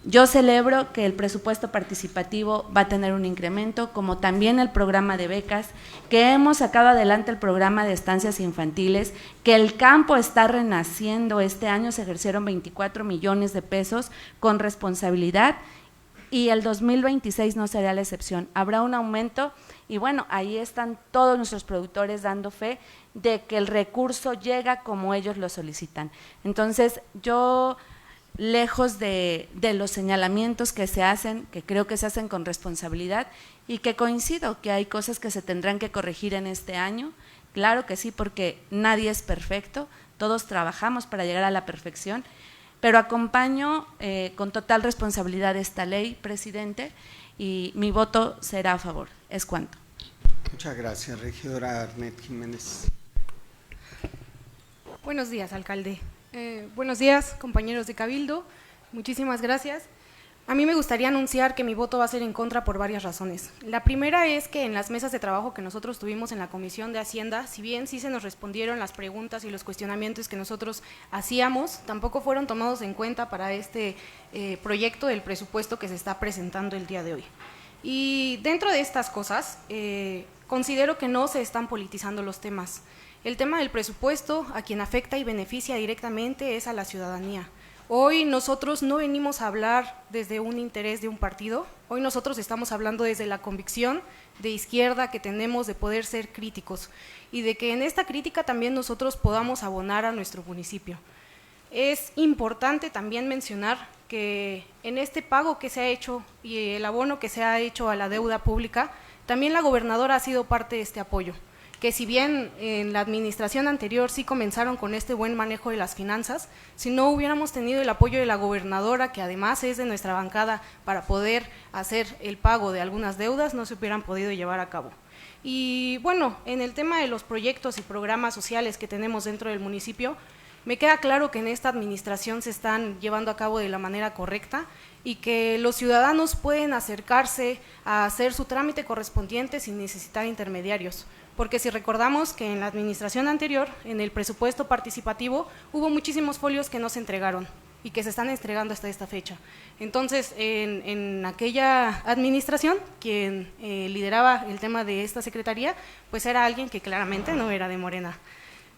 Yo celebro que el presupuesto participativo va a tener un incremento, como también el programa de becas, que hemos sacado adelante el programa de estancias infantiles, que el campo está renaciendo. Este año se ejercieron 24 millones de pesos con responsabilidad y el 2026 no será la excepción. Habrá un aumento y bueno, ahí están todos nuestros productores dando fe de que el recurso llega como ellos lo solicitan. Entonces, yo, lejos de los señalamientos que se hacen, que creo que se hacen con responsabilidad y que coincido que hay cosas que se tendrán que corregir en este año, claro que sí, porque nadie es perfecto, todos trabajamos para llegar a la perfección, pero acompaño con total responsabilidad esta ley, presidente, y mi voto será a favor. Es cuanto. Muchas gracias, regidora Arnet Jiménez. Buenos días, alcalde. Buenos días, compañeros de Cabildo. Muchísimas gracias. A mí me gustaría anunciar que mi voto va a ser en contra por varias razones. La primera es que en las mesas de trabajo que nosotros tuvimos en la Comisión de Hacienda, si bien sí se nos respondieron las preguntas y los cuestionamientos que nosotros hacíamos, tampoco fueron tomados en cuenta para este proyecto del presupuesto que se está presentando el día de hoy. Y dentro de estas cosas, considero que no se están politizando los temas. El tema del presupuesto, a quien afecta y beneficia directamente es a la ciudadanía. Hoy nosotros no venimos a hablar desde un interés de un partido, hoy nosotros estamos hablando desde la convicción de izquierda que tenemos de poder ser críticos y de que en esta crítica también nosotros podamos abonar a nuestro municipio. Es importante también mencionar que en este pago que se ha hecho y el abono que se ha hecho a la deuda pública, también la gobernadora ha sido parte de este apoyo, que si bien en la administración anterior sí comenzaron con este buen manejo de las finanzas, si no hubiéramos tenido el apoyo de la gobernadora, que además es de nuestra bancada, para poder hacer el pago de algunas deudas, no se hubieran podido llevar a cabo. Y bueno, en el tema de los proyectos y programas sociales que tenemos dentro del municipio, me queda claro que en esta administración se están llevando a cabo de la manera correcta y que los ciudadanos pueden acercarse a hacer su trámite correspondiente sin necesitar intermediarios. Porque si recordamos que en la administración anterior, en el presupuesto participativo, hubo muchísimos folios que no se entregaron y que se están entregando hasta esta fecha. Entonces, en aquella administración, quien lideraba el tema de esta secretaría, pues era alguien que claramente no era de Morena.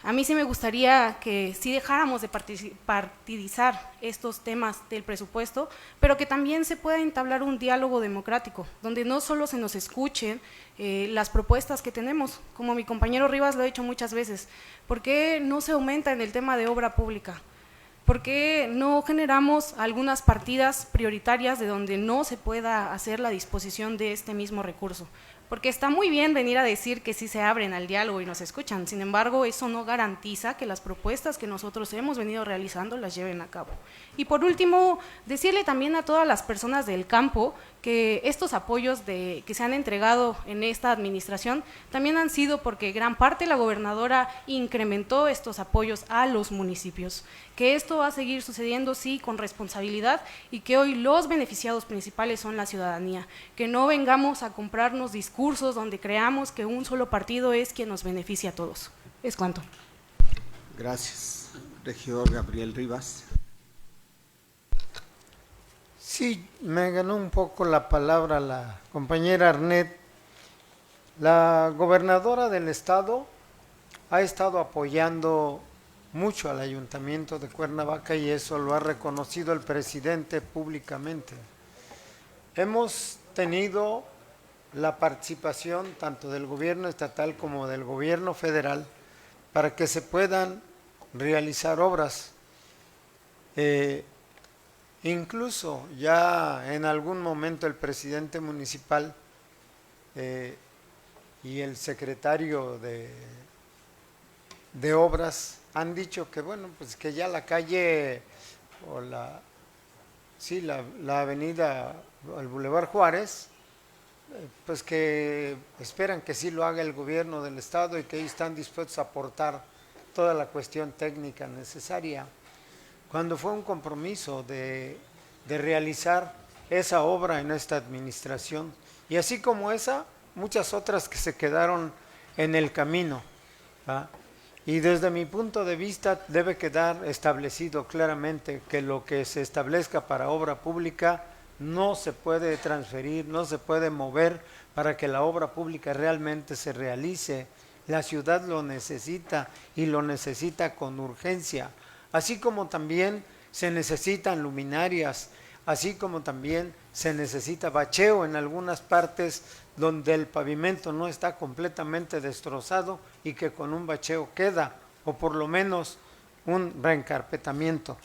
A mí sí me gustaría que sí dejáramos de partidizar estos temas del presupuesto, pero que también se pueda entablar un diálogo democrático, donde no solo se nos escuchen las propuestas que tenemos, como mi compañero Rivas lo ha dicho muchas veces. ¿Por qué no se aumenta en el tema de obra pública? ¿Por qué no generamos algunas partidas prioritarias de donde no se pueda hacer la disposición de este mismo recurso? Porque está muy bien venir a decir que sí se abren al diálogo y nos escuchan, sin embargo, eso no garantiza que las propuestas que nosotros hemos venido realizando las lleven a cabo. Y por último, decirle también a todas las personas del campo que estos apoyos que se han entregado en esta administración también han sido porque gran parte la gobernadora incrementó estos apoyos a los municipios, que esto va a seguir sucediendo sí con responsabilidad y que hoy los beneficiados principales son la ciudadanía, que no vengamos a comprarnos discursos donde creamos que un solo partido es quien nos beneficia a todos. Es cuanto. Gracias. Regidor Gabriel Rivas. Sí, me ganó un poco la palabra la compañera Arnet. La gobernadora del estado ha estado apoyando mucho al ayuntamiento de Cuernavaca y eso lo ha reconocido el presidente públicamente. Hemos tenido la participación tanto del gobierno estatal como del gobierno federal para que se puedan realizar obras. Incluso ya en algún momento el presidente municipal y el secretario de obras han dicho que bueno, pues que ya la calle o la avenida, el Boulevard Juárez, pues que esperan que sí lo haga el gobierno del estado y que ellos están dispuestos a aportar toda la cuestión técnica necesaria. Cuando fue un compromiso de realizar esa obra en esta administración. Y así como esa, muchas otras que se quedaron en el camino. Y desde mi punto de vista debe quedar establecido claramente que lo que se establezca para obra pública no se puede transferir, no se puede mover para que la obra pública realmente se realice. La ciudad lo necesita y lo necesita con urgencia, así como también se necesitan luminarias, así como también se necesita bacheo en algunas partes donde el pavimento no está completamente destrozado y que con un bacheo queda, o por lo menos un reencarpetamiento,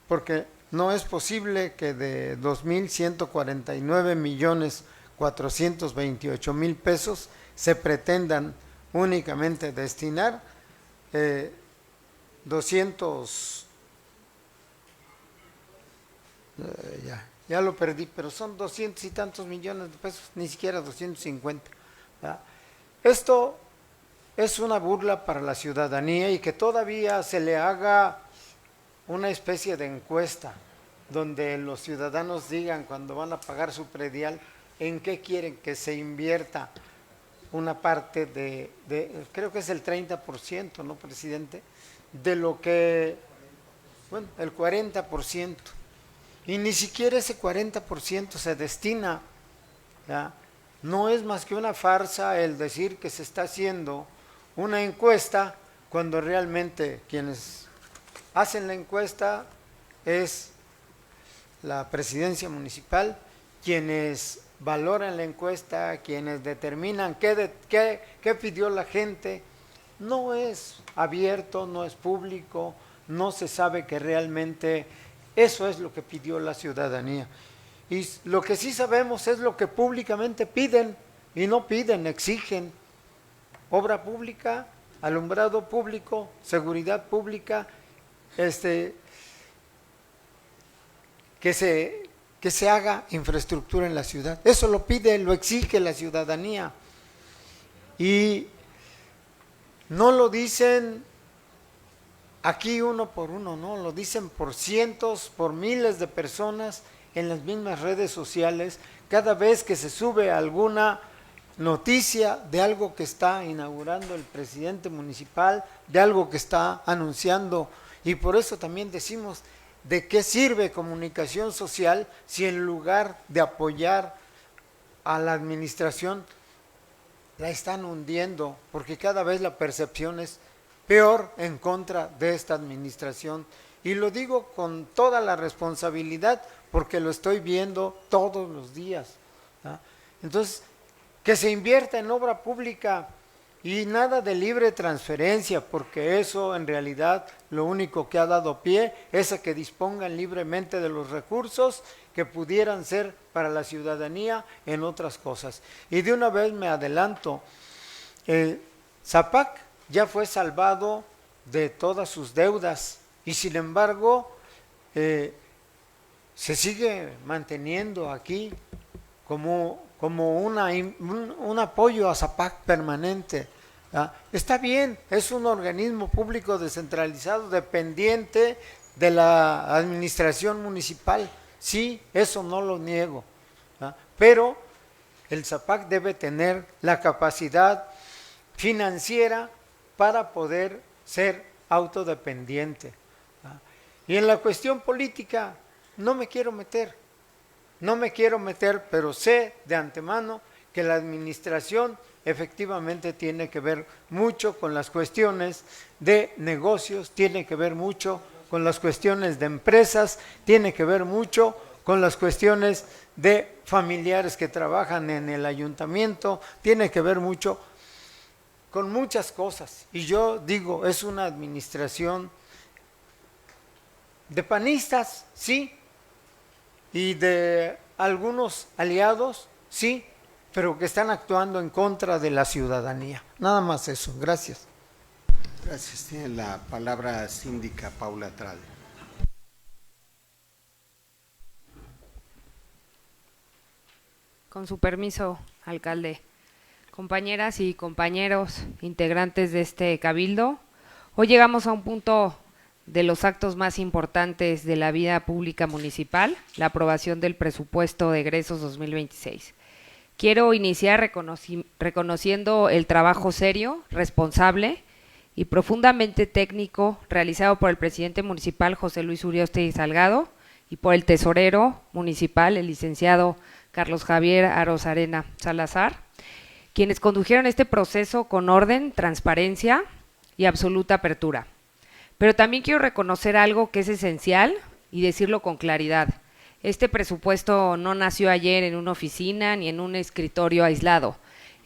porque no es posible que de 2.149.428.000 pesos se pretendan únicamente destinar 200, ya lo perdí, pero son 200 y tantos millones de pesos, ni siquiera 250. Esto es una burla para la ciudadanía, y que todavía se le haga una especie de encuesta donde los ciudadanos digan cuando van a pagar su predial en qué quieren que se invierta una parte de creo que es el 30%, ¿no, presidente? De lo que, bueno, el 40%. Y ni siquiera ese 40% se destina, ¿ya? No es más que una farsa el decir que se está haciendo una encuesta cuando realmente quienes hacen la encuesta es la presidencia municipal, quienes valoran la encuesta, quienes determinan qué pidió la gente. No es abierto, no es público, no se sabe que realmente eso es lo que pidió la ciudadanía. Y lo que sí sabemos es lo que públicamente piden, y no piden, exigen obra pública, alumbrado público, seguridad pública, que se haga infraestructura en la ciudad. Eso lo pide, lo exige la ciudadanía. Y no lo dicen aquí uno por uno, no, lo dicen por cientos, por miles de personas en las mismas redes sociales, cada vez que se sube alguna noticia de algo que está inaugurando el presidente municipal, de algo que está anunciando. Y por eso también decimos, ¿de qué sirve comunicación social si en lugar de apoyar a la administración la están hundiendo? Porque cada vez la percepción es peor en contra de esta administración. Y lo digo con toda la responsabilidad porque lo estoy viendo todos los días, ¿no? Entonces, que se invierta en obra pública y nada de libre transferencia, porque eso en realidad lo único que ha dado pie es a que dispongan libremente de los recursos que pudieran ser para la ciudadanía en otras cosas. Y de una vez me adelanto, Zapac ya fue salvado de todas sus deudas y sin embargo se sigue manteniendo aquí como un apoyo a Zapac permanente. Está bien, es un organismo público descentralizado dependiente de la administración municipal, sí, eso no lo niego, pero el Zapac debe tener la capacidad financiera para poder ser autodependiente. Y en la cuestión política no me quiero meter, pero sé de antemano que la administración efectivamente tiene que ver mucho con las cuestiones de negocios, tiene que ver mucho con las cuestiones de empresas, tiene que ver mucho con las cuestiones de familiares que trabajan en el ayuntamiento, tiene que ver mucho con muchas cosas. Y yo digo, es una administración de panistas, sí, y de algunos aliados, sí, pero que están actuando en contra de la ciudadanía. Nada más eso. Gracias. Gracias. Tiene la palabra síndica Paula Trade. Con su permiso, alcalde. Compañeras y compañeros integrantes de este cabildo, hoy llegamos a un punto de los actos más importantes de la vida pública municipal, la aprobación del presupuesto de egresos 2026. Quiero iniciar reconociendo el trabajo serio, responsable y profundamente técnico realizado por el presidente municipal José Luis Uriostegui Salgado y por el tesorero municipal, el licenciado Carlos Javier Arozarena Salazar, quienes condujeron este proceso con orden, transparencia y absoluta apertura. Pero también quiero reconocer algo que es esencial y decirlo con claridad. Este presupuesto no nació ayer en una oficina ni en un escritorio aislado.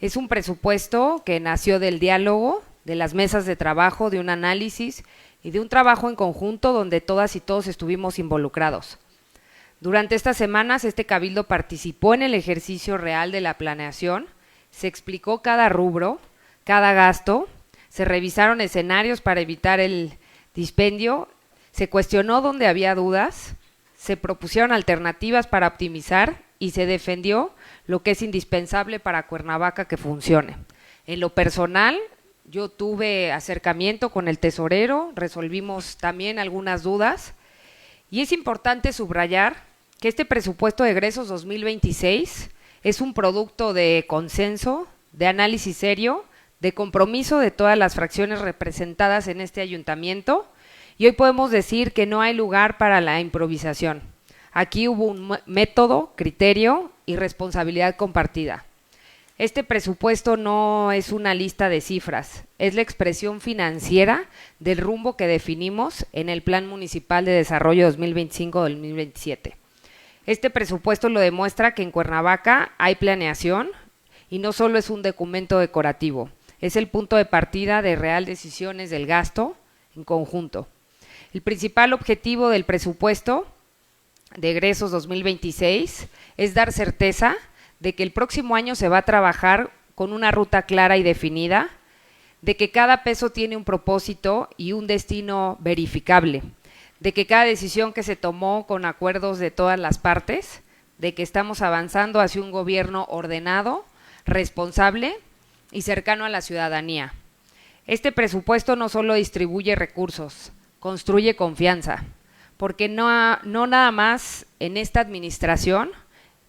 Es un presupuesto que nació del diálogo, de las mesas de trabajo, de un análisis y de un trabajo en conjunto donde todas y todos estuvimos involucrados. Durante estas semanas, este cabildo participó en el ejercicio real de la planeación, se explicó cada rubro, cada gasto, se revisaron escenarios para evitar el dispendio, se cuestionó donde había dudas, se propusieron alternativas para optimizar y se defendió lo que es indispensable para Cuernavaca que funcione. En lo personal, yo tuve acercamiento con el tesorero, resolvimos también algunas dudas y es importante subrayar que este presupuesto de egresos 2026 es un producto de consenso, de análisis serio, de compromiso de todas las fracciones representadas en este ayuntamiento y hoy podemos decir que no hay lugar para la improvisación. Aquí hubo un método, criterio y responsabilidad compartida. Este presupuesto no es una lista de cifras, es la expresión financiera del rumbo que definimos en el Plan Municipal de Desarrollo 2025-2027. Este presupuesto lo demuestra que en Cuernavaca hay planeación y no solo es un documento decorativo, es el punto de partida de real decisiones del gasto en conjunto. El principal objetivo del presupuesto de egresos 2026 es dar certeza de que el próximo año se va a trabajar con una ruta clara y definida, de que cada peso tiene un propósito y un destino verificable, de que cada decisión que se tomó con acuerdos de todas las partes, de que estamos avanzando hacia un gobierno ordenado, responsable y cercano a la ciudadanía. Este presupuesto no solo distribuye recursos, construye confianza, porque no nada más en esta administración,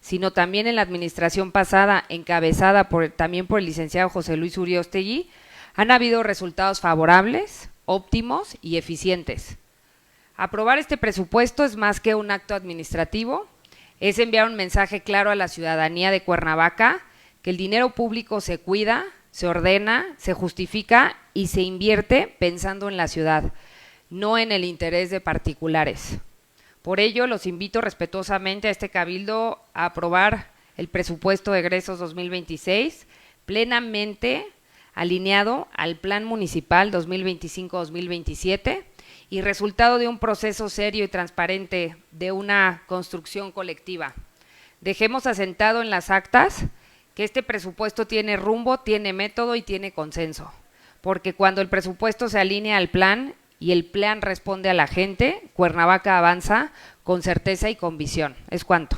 sino también en la administración pasada, encabezada también por el licenciado José Luis Uriostegui, han habido resultados favorables, óptimos y eficientes. Aprobar este presupuesto es más que un acto administrativo, es enviar un mensaje claro a la ciudadanía de Cuernavaca que el dinero público se cuida, se ordena, se justifica y se invierte pensando en la ciudad, no en el interés de particulares. Por ello, los invito respetuosamente a este cabildo a aprobar el presupuesto de egresos 2026, plenamente alineado al Plan Municipal 2025-2027 y resultado de un proceso serio y transparente de una construcción colectiva. Dejemos asentado en las actas que este presupuesto tiene rumbo, tiene método y tiene consenso, porque cuando el presupuesto se alinea al plan y el plan responde a la gente, Cuernavaca avanza con certeza y con visión. Es cuanto.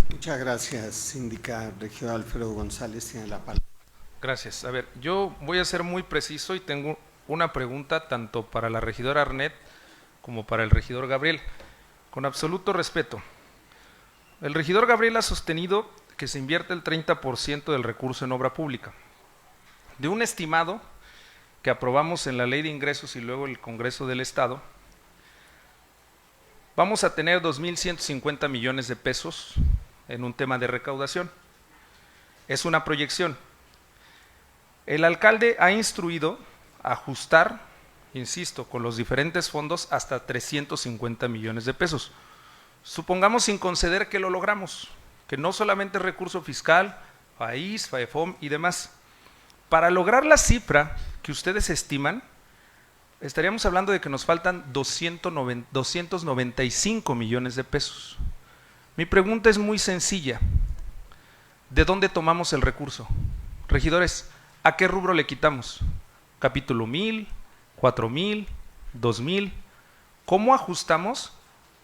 Muchas gracias, síndica regidor Alfredo González, tiene la palabra. Gracias. A ver, yo voy a ser muy preciso y tengo una pregunta tanto para la regidora Arnet como para el regidor Gabriel, con absoluto respeto. El regidor Gabriel ha sostenido que se invierte el 30% del recurso en obra pública. De un estimado que aprobamos en la Ley de Ingresos y luego el Congreso del Estado, vamos a tener 2.150 millones de pesos en un tema de recaudación. Es una proyección. El alcalde ha instruido ajustar, insisto, con los diferentes fondos hasta 350 millones de pesos. Supongamos sin conceder que lo logramos, que no solamente recurso fiscal, país, FAEFOM y demás. Para lograr la cifra que ustedes estiman, estaríamos hablando de que nos faltan 295 millones de pesos. Mi pregunta es muy sencilla. ¿De dónde tomamos el recurso? Regidores, ¿a qué rubro le quitamos? ¿Capítulo 1000, 4000, 2000? ¿Cómo ajustamos?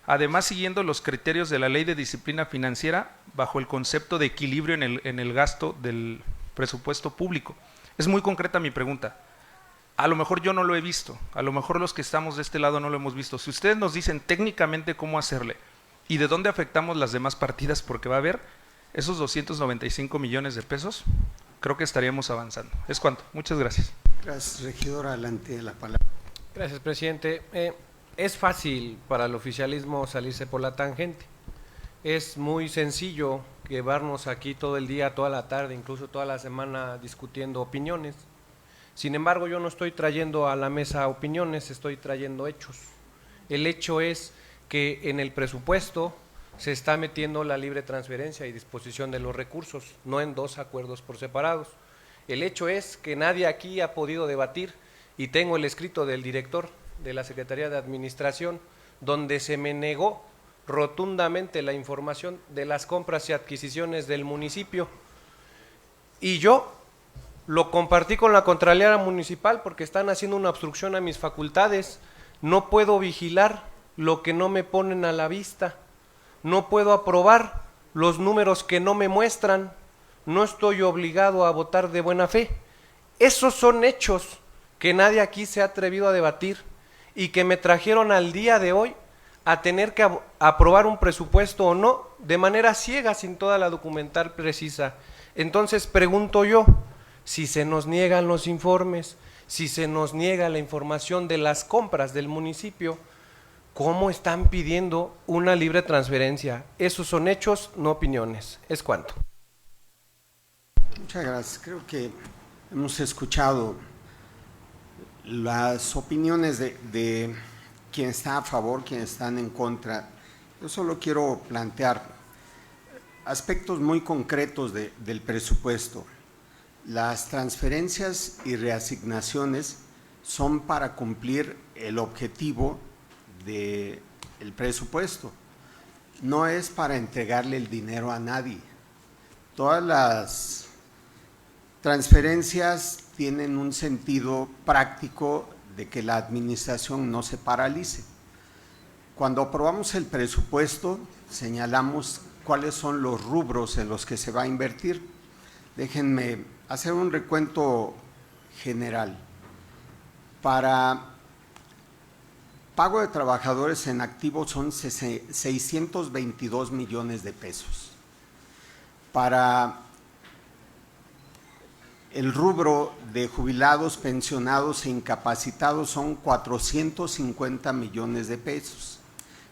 Además, siguiendo los criterios de la Ley de Disciplina Financiera bajo el concepto de equilibrio en el gasto del presupuesto público. Es muy concreta mi pregunta. A lo mejor yo no lo he visto, a lo mejor los que estamos de este lado no lo hemos visto. Si ustedes nos dicen técnicamente cómo hacerle y de dónde afectamos las demás partidas, porque va a haber esos 295 millones de pesos, creo que estaríamos avanzando. Es cuanto. Muchas gracias. Gracias, regidor. Adelante la palabra. Gracias, presidente. Es fácil para el oficialismo salirse por la tangente. Es muy sencillo llevarnos aquí todo el día, toda la tarde, incluso toda la semana discutiendo opiniones. Sin embargo, yo no estoy trayendo a la mesa opiniones, estoy trayendo hechos. El hecho es que en el presupuesto se está metiendo la libre transferencia y disposición de los recursos, no en dos acuerdos por separados. El hecho es que nadie aquí ha podido debatir, y tengo el escrito del director de la Secretaría de Administración, donde se me negó rotundamente la información de las compras y adquisiciones del municipio. Y yo lo compartí con la Contraloría Municipal porque están haciendo una obstrucción a mis facultades. No puedo vigilar lo que no me ponen a la vista. No puedo aprobar los números que no me muestran. No estoy obligado a votar de buena fe. Esos son hechos que nadie aquí se ha atrevido a debatir y que me trajeron al día de hoy a tener que aprobar un presupuesto o no, de manera ciega, sin toda la documental precisa. Entonces pregunto yo, si se nos niegan los informes, si se nos niega la información de las compras del municipio, ¿cómo están pidiendo una libre transferencia? Esos son hechos, no opiniones. Es cuanto. Muchas gracias. Creo que hemos escuchado las opiniones de quien está a favor, quienes están en contra. Yo solo quiero plantear aspectos muy concretos del presupuesto. Las transferencias y reasignaciones son para cumplir el objetivo del presupuesto. No es para entregarle el dinero a nadie. Todas las transferencias tienen un sentido práctico de que la administración no se paralice. Cuando aprobamos el presupuesto, señalamos cuáles son los rubros en los que se va a invertir. Déjenme hacer un recuento general. Para pago de trabajadores en activo son 622 millones de pesos. Para el rubro de jubilados, pensionados e incapacitados son 450 millones de pesos.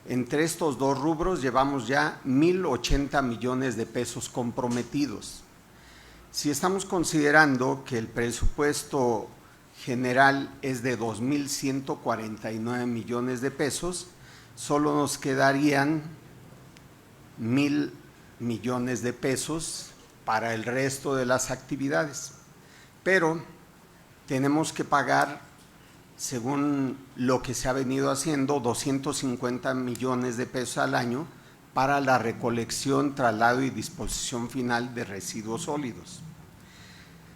Entre estos dos rubros llevamos ya 1,080 millones de pesos comprometidos. Si estamos considerando que el presupuesto general es de 2,149 millones de pesos, solo nos quedarían 1,000 millones de pesos para el resto de las actividades. Pero tenemos que pagar, según lo que se ha venido haciendo, 250 millones de pesos al año para la recolección, traslado y disposición final de residuos sólidos.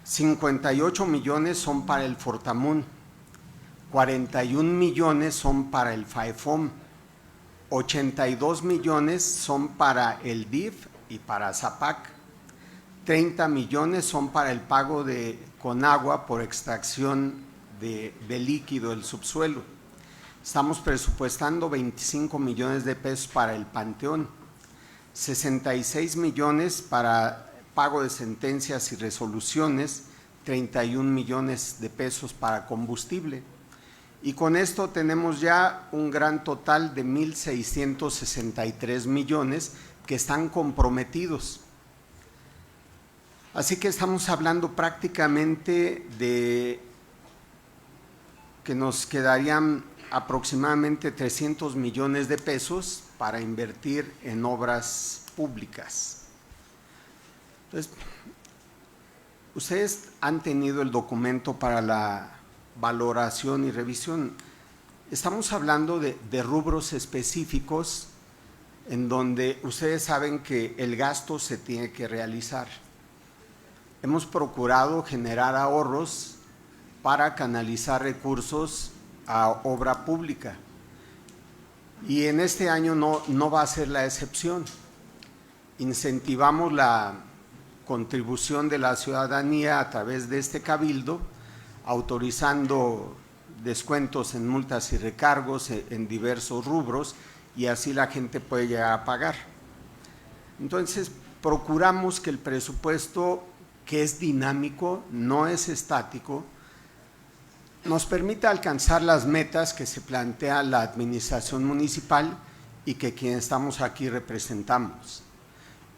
58 millones son para el Fortamun, 41 millones son para el FAEFOM, 82 millones son para el DIF y para ZAPAC, 30 millones son para el pago de Conagua por extracción de líquido del subsuelo. Estamos presupuestando 25 millones de pesos para el Panteón, 66 millones para pago de sentencias y resoluciones, 31 millones de pesos para combustible. Y con esto tenemos ya un gran total de 1,663 millones que están comprometidos. Así que estamos hablando prácticamente de que nos quedarían aproximadamente 300 millones de pesos para invertir en obras públicas. Entonces, ustedes han tenido el documento para la valoración y revisión. Estamos hablando de rubros específicos en donde ustedes saben que el gasto se tiene que realizar. Hemos procurado generar ahorros para canalizar recursos a obra pública y en este año no va a ser la excepción. Incentivamos la contribución de la ciudadanía a través de este cabildo autorizando descuentos en multas y recargos en diversos rubros, y así la gente puede llegar a pagar. Entonces, procuramos que el presupuesto, que es dinámico, no es estático, nos permita alcanzar las metas que se plantea la administración municipal y que quienes estamos aquí representamos,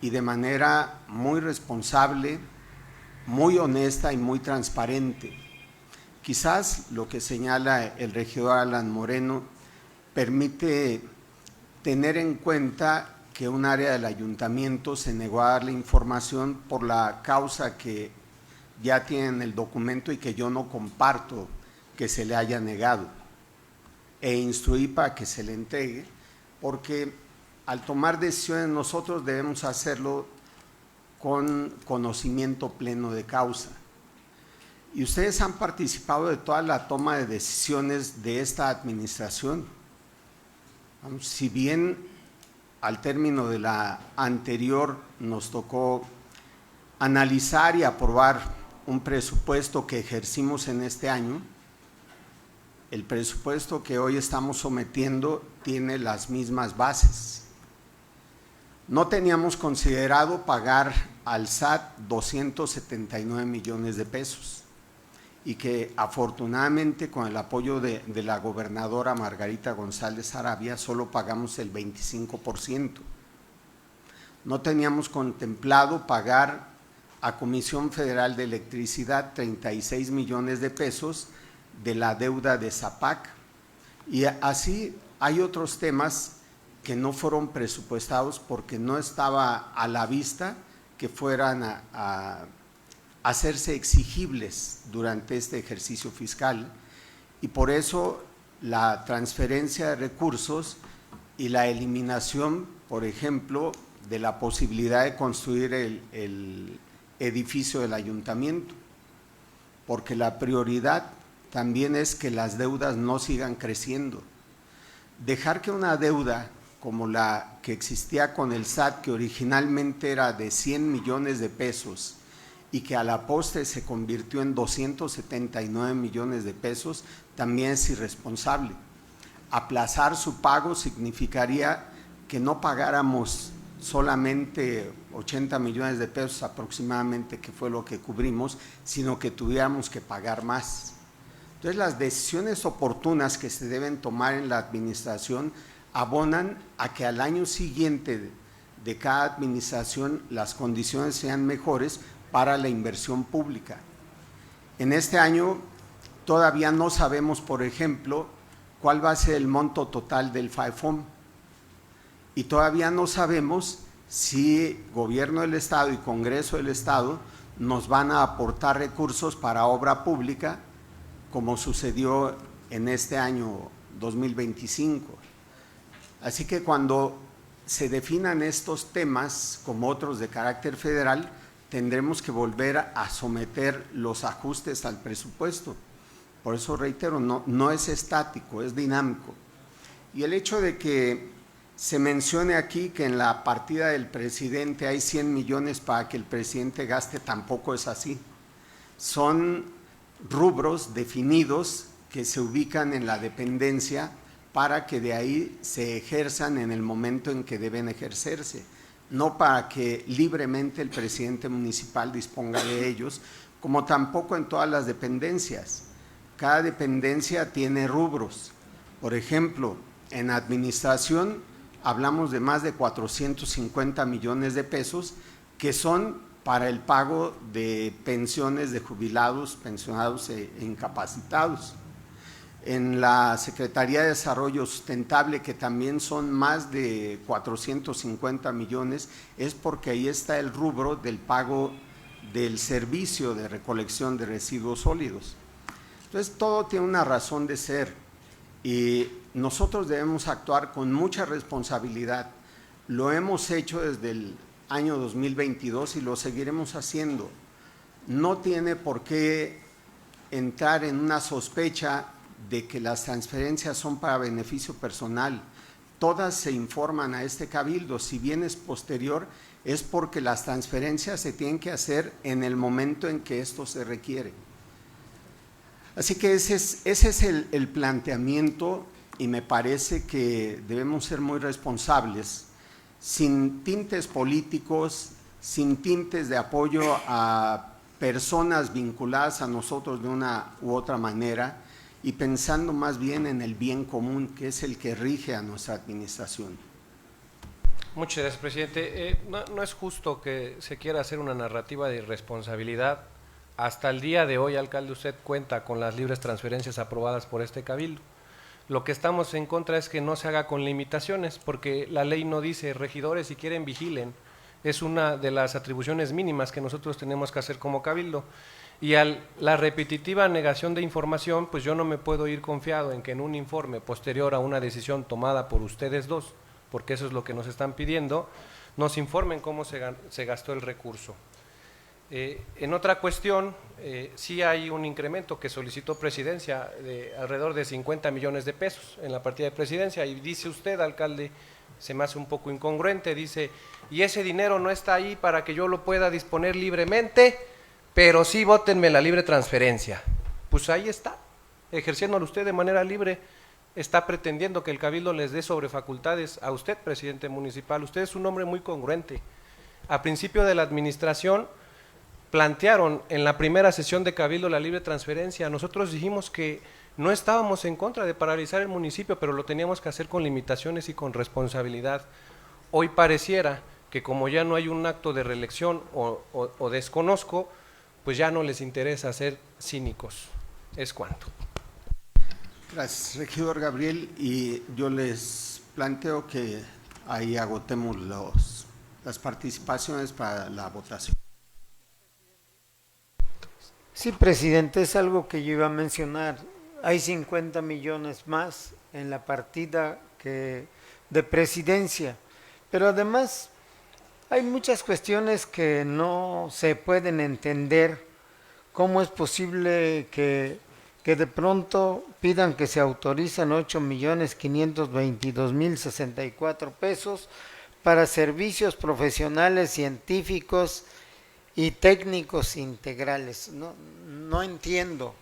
y de manera muy responsable, muy honesta y muy transparente. Quizás lo que señala el regidor Alan Moreno permite tener en cuenta que un área del ayuntamiento se negó a darle información por la causa que ya tienen el documento y que yo no comparto que se le haya negado, e instruí para que se le entregue, porque al tomar decisiones nosotros debemos hacerlo con conocimiento pleno de causa. Y ustedes han participado de toda la toma de decisiones de esta administración. Si bien al término de la anterior nos tocó analizar y aprobar un presupuesto que ejercimos en este año, el presupuesto que hoy estamos sometiendo tiene las mismas bases. No teníamos considerado pagar al SAT 279 millones de pesos, y que afortunadamente con el apoyo de la gobernadora Margarita González Arabia solo pagamos el 25%. No teníamos contemplado pagar a Comisión Federal de Electricidad 36 millones de pesos de la deuda de ZAPAC, y así hay otros temas que no fueron presupuestados porque no estaba a la vista que fueran a hacerse exigibles durante este ejercicio fiscal, y por eso la transferencia de recursos y la eliminación, por ejemplo, de la posibilidad de construir el edificio del ayuntamiento, porque la prioridad también es que las deudas no sigan creciendo. Dejar que una deuda como la que existía con el SAT, que originalmente era de 100 millones de pesos y que a la postre se convirtió en 279 millones de pesos, también es irresponsable. Aplazar su pago significaría que no pagáramos solamente 80 millones de pesos aproximadamente, que fue lo que cubrimos, sino que tuviéramos que pagar más. Entonces, las decisiones oportunas que se deben tomar en la administración abonan a que al año siguiente de cada administración las condiciones sean mejores para la inversión pública. En este año todavía no sabemos, por ejemplo, cuál va a ser el monto total del FAEFOM, y todavía no sabemos si Gobierno del Estado y Congreso del Estado nos van a aportar recursos para obra pública, como sucedió en este año 2025. Así que cuando se definan estos temas como otros de carácter federal, tendremos que volver a someter los ajustes al presupuesto. Por eso reitero, no es estático, es dinámico. Y el hecho de que se mencione aquí que en la partida del presidente hay 100 millones para que el presidente gaste, tampoco es así. Son rubros definidos que se ubican en la dependencia para que de ahí se ejerzan en el momento en que deben ejercerse, no para que libremente el presidente municipal disponga de ellos, como tampoco en todas las dependencias. Cada dependencia tiene rubros. Por ejemplo, en administración hablamos de más de 450 millones de pesos que son para el pago de pensiones de jubilados, pensionados e incapacitados. En la Secretaría de Desarrollo Sustentable, que también son más de 450 millones, es porque ahí está el rubro del pago del servicio de recolección de residuos sólidos. Entonces, todo tiene una razón de ser y nosotros debemos actuar con mucha responsabilidad. Lo hemos hecho desde el año 2022 y lo seguiremos haciendo. No tiene por qué entrar en una sospecha de que las transferencias son para beneficio personal. Todas se informan a este cabildo. Si bien es posterior, es porque las transferencias se tienen que hacer en el momento en que esto se requiere. Así que ese es el planteamiento, y me parece que debemos ser muy responsables, sin tintes políticos, sin tintes de apoyo a personas vinculadas a nosotros de una u otra manera, y pensando más bien en el bien común, que es el que rige a nuestra administración. Muchas gracias, presidente. No es justo que se quiera hacer una narrativa de irresponsabilidad. Hasta el día de hoy, alcalde, usted cuenta con las libres transferencias aprobadas por este cabildo. Lo que estamos en contra es que no se haga con limitaciones, porque la ley no dice, regidores, si quieren vigilen. Es una de las atribuciones mínimas que nosotros tenemos que hacer como cabildo. Y la repetitiva negación de información, pues yo no me puedo ir confiado en que en un informe posterior a una decisión tomada por ustedes dos, porque eso es lo que nos están pidiendo, nos informen cómo se gastó el recurso. En otra cuestión, sí hay un incremento que solicitó Presidencia de alrededor de 50 millones de pesos en la partida de Presidencia, y dice usted, alcalde, se me hace un poco incongruente, dice, y ese dinero no está ahí para que yo lo pueda disponer libremente, pero sí vótenme la libre transferencia. Pues ahí está, ejerciéndolo usted de manera libre, está pretendiendo que el cabildo les dé sobrefacultades a usted, presidente municipal. Usted es un hombre muy congruente. A principio de la administración plantearon en la primera sesión de cabildo la libre transferencia. Nosotros dijimos que no estábamos en contra de paralizar el municipio, pero lo teníamos que hacer con limitaciones y con responsabilidad. Hoy pareciera que como ya no hay un acto de reelección o desconozco, pues ya no les interesa ser cínicos. Es cuanto. Gracias, regidor Gabriel, y yo les planteo que ahí agotemos las participaciones para la votación. Sí, presidente, es algo que yo iba a mencionar. Hay 50 millones más en la partida de presidencia, pero además hay muchas cuestiones que no se pueden entender. ¿Cómo es posible que de pronto pidan que se autorizan 8.522.064 pesos para servicios profesionales, científicos y técnicos integrales? No entiendo.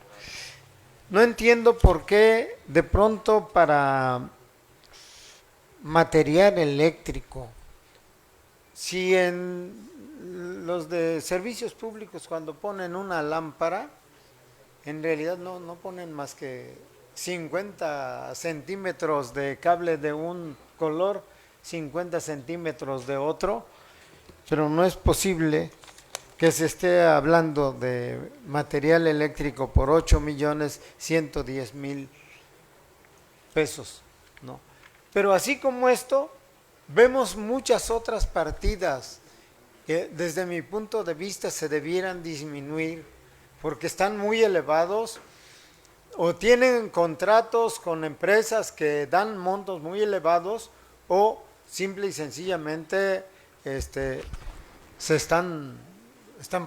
No entiendo por qué de pronto para material eléctrico, si en los de servicios públicos cuando ponen una lámpara, en realidad no ponen más que 50 centímetros de cable de un color, 50 centímetros de otro, pero no es posible que se esté hablando de material eléctrico por 8.110.000 pesos, ¿no? Pero así como esto, vemos muchas otras partidas que desde mi punto de vista se debieran disminuir porque están muy elevados o tienen contratos con empresas que dan montos muy elevados o simple y sencillamente se están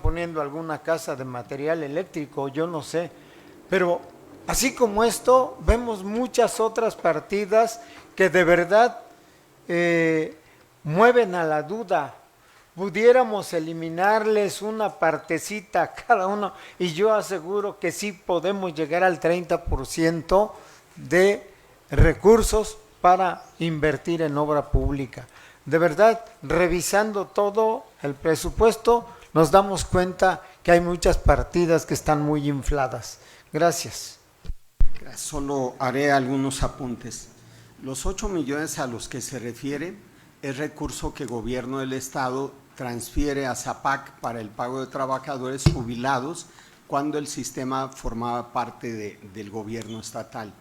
poniendo alguna casa de material eléctrico, yo no sé, pero así como esto, vemos muchas otras partidas que de verdad mueven a la duda. Pudiéramos eliminarles una partecita a cada uno y yo aseguro que sí podemos llegar al 30% de recursos para invertir en obra pública. De verdad, revisando todo el presupuesto, nos damos cuenta que hay muchas partidas que están muy infladas. Gracias. Solo haré algunos apuntes. Los 8 millones a los que se refiere es recurso que el gobierno del estado transfiere a ZAPAC para el pago de trabajadores jubilados cuando el sistema formaba parte del gobierno estatal.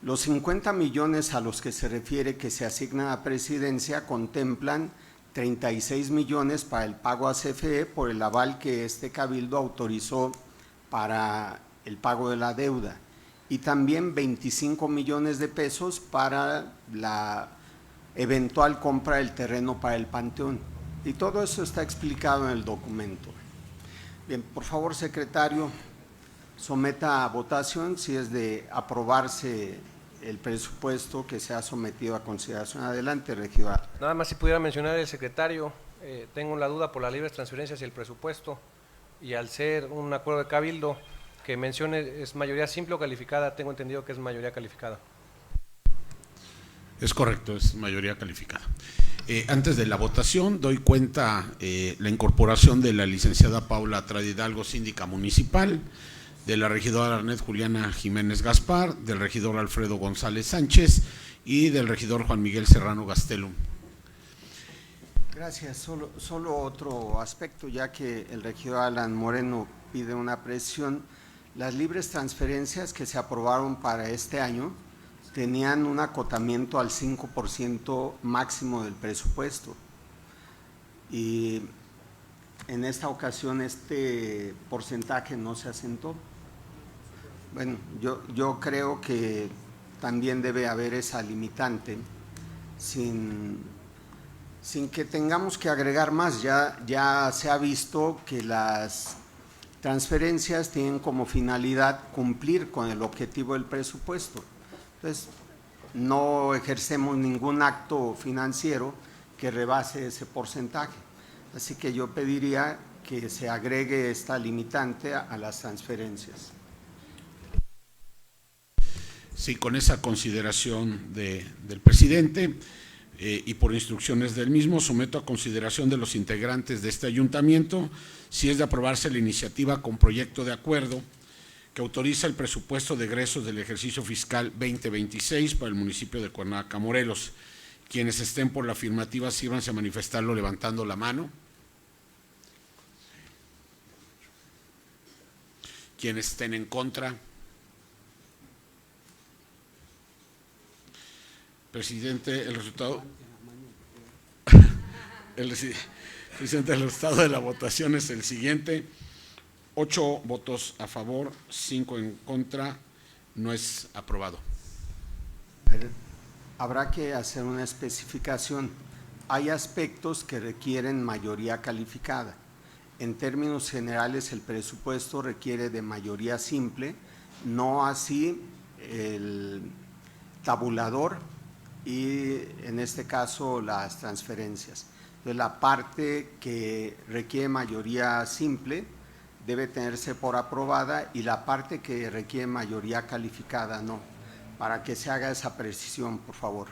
Los 50 millones a los que se refiere que se asignan a presidencia contemplan 36 millones para el pago a CFE por el aval que este cabildo autorizó para el pago de la deuda y también 25 millones de pesos para la eventual compra del terreno para el Panteón. Y todo eso está explicado en el documento. Bien, por favor, secretario, someta a votación si es de aprobarse el presupuesto que se ha sometido a consideración. Adelante, regidor. Nada más si pudiera mencionar el secretario, tengo la duda por las libres transferencias y el presupuesto, y al ser un acuerdo de cabildo, que mencione es mayoría simple o calificada, tengo entendido que es mayoría calificada. Es correcto, es mayoría calificada. Antes de la votación, doy cuenta la incorporación de la licenciada Paula Trade Hidalgo, síndica municipal, de la regidora Arnet Juliana Jiménez Gaspar, del regidor Alfredo González Sánchez y del regidor Juan Miguel Serrano Gastelum. Gracias. Solo otro aspecto, ya que el regidor Alan Moreno pide una apreciación. Las libres transferencias que se aprobaron para este año tenían un acotamiento al 5% máximo del presupuesto. Y en esta ocasión este porcentaje no se asentó. Bueno, yo creo que también debe haber esa limitante sin que tengamos que agregar más. Ya se ha visto que las transferencias tienen como finalidad cumplir con el objetivo del presupuesto. Entonces, no ejercemos ningún acto financiero que rebase ese porcentaje. Así que yo pediría que se agregue esta limitante a las transferencias. Sí, con esa consideración del presidente y por instrucciones del mismo, someto a consideración de los integrantes de este ayuntamiento, si es de aprobarse la iniciativa con proyecto de acuerdo que autoriza el presupuesto de egresos del ejercicio fiscal 2026 para el municipio de Cuernavaca, Morelos. Quienes estén por la afirmativa, sírvanse a manifestarlo levantando la mano. Quienes estén en contra. Presidente, el resultado. Presidente, el resultado de la votación es el siguiente: 8 votos a favor, 5 en contra, no es aprobado. Habrá que hacer una especificación. Hay aspectos que requieren mayoría calificada. En términos generales, el presupuesto requiere de mayoría simple, no así el tabulador y en este caso las transferencias. Entonces, la parte que requiere mayoría simple debe tenerse por aprobada y la parte que requiere mayoría calificada no, para que se haga esa precisión, por favor.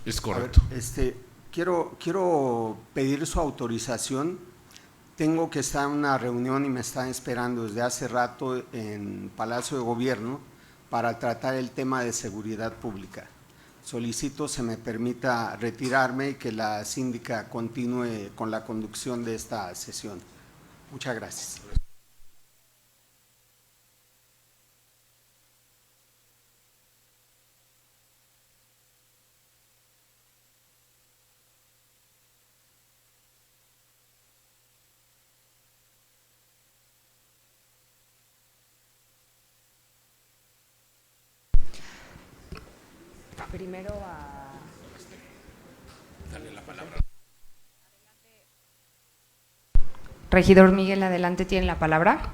Es correcto. A ver, quiero pedir su autorización. Tengo que estar en una reunión y me están esperando desde hace rato en Palacio de Gobierno para tratar el tema de seguridad pública. Solicito se me permita retirarme y que la síndica continúe con la conducción de esta sesión. Muchas gracias. Primero a… Dale la palabra. Regidor Miguel, adelante, tiene la palabra.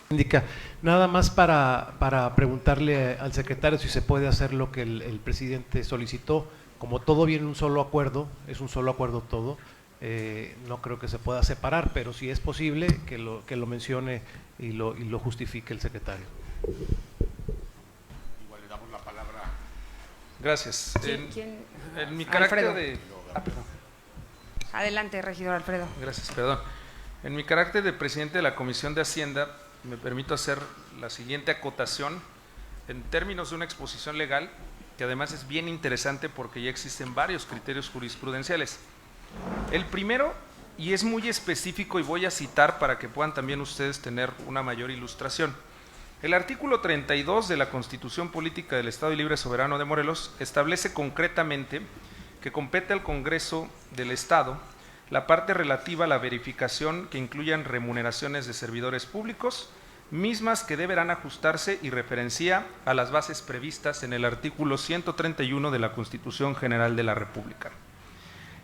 Indica, nada más para preguntarle al secretario si se puede hacer lo que el presidente solicitó. Como todo viene en un solo acuerdo, es un solo acuerdo todo, no creo que se pueda separar, pero si es posible que lo mencione y lo justifique el secretario. Igual le damos la palabra. Gracias. ¿Quién? En mi carácter Alfredo. de… Perdón. Adelante, regidor Alfredo. Gracias, perdón. En mi carácter de presidente de la Comisión de Hacienda, me permito hacer la siguiente acotación en términos de una exposición legal, que además es bien interesante porque ya existen varios criterios jurisprudenciales. El primero, y es muy específico y voy a citar para que puedan también ustedes tener una mayor ilustración. El artículo 32 de la Constitución Política del Estado Libre Soberano de Morelos establece concretamente que compete al Congreso del Estado la parte relativa a la verificación que incluyan remuneraciones de servidores públicos, mismas que deberán ajustarse y referencia a las bases previstas en el artículo 131 de la Constitución General de la República.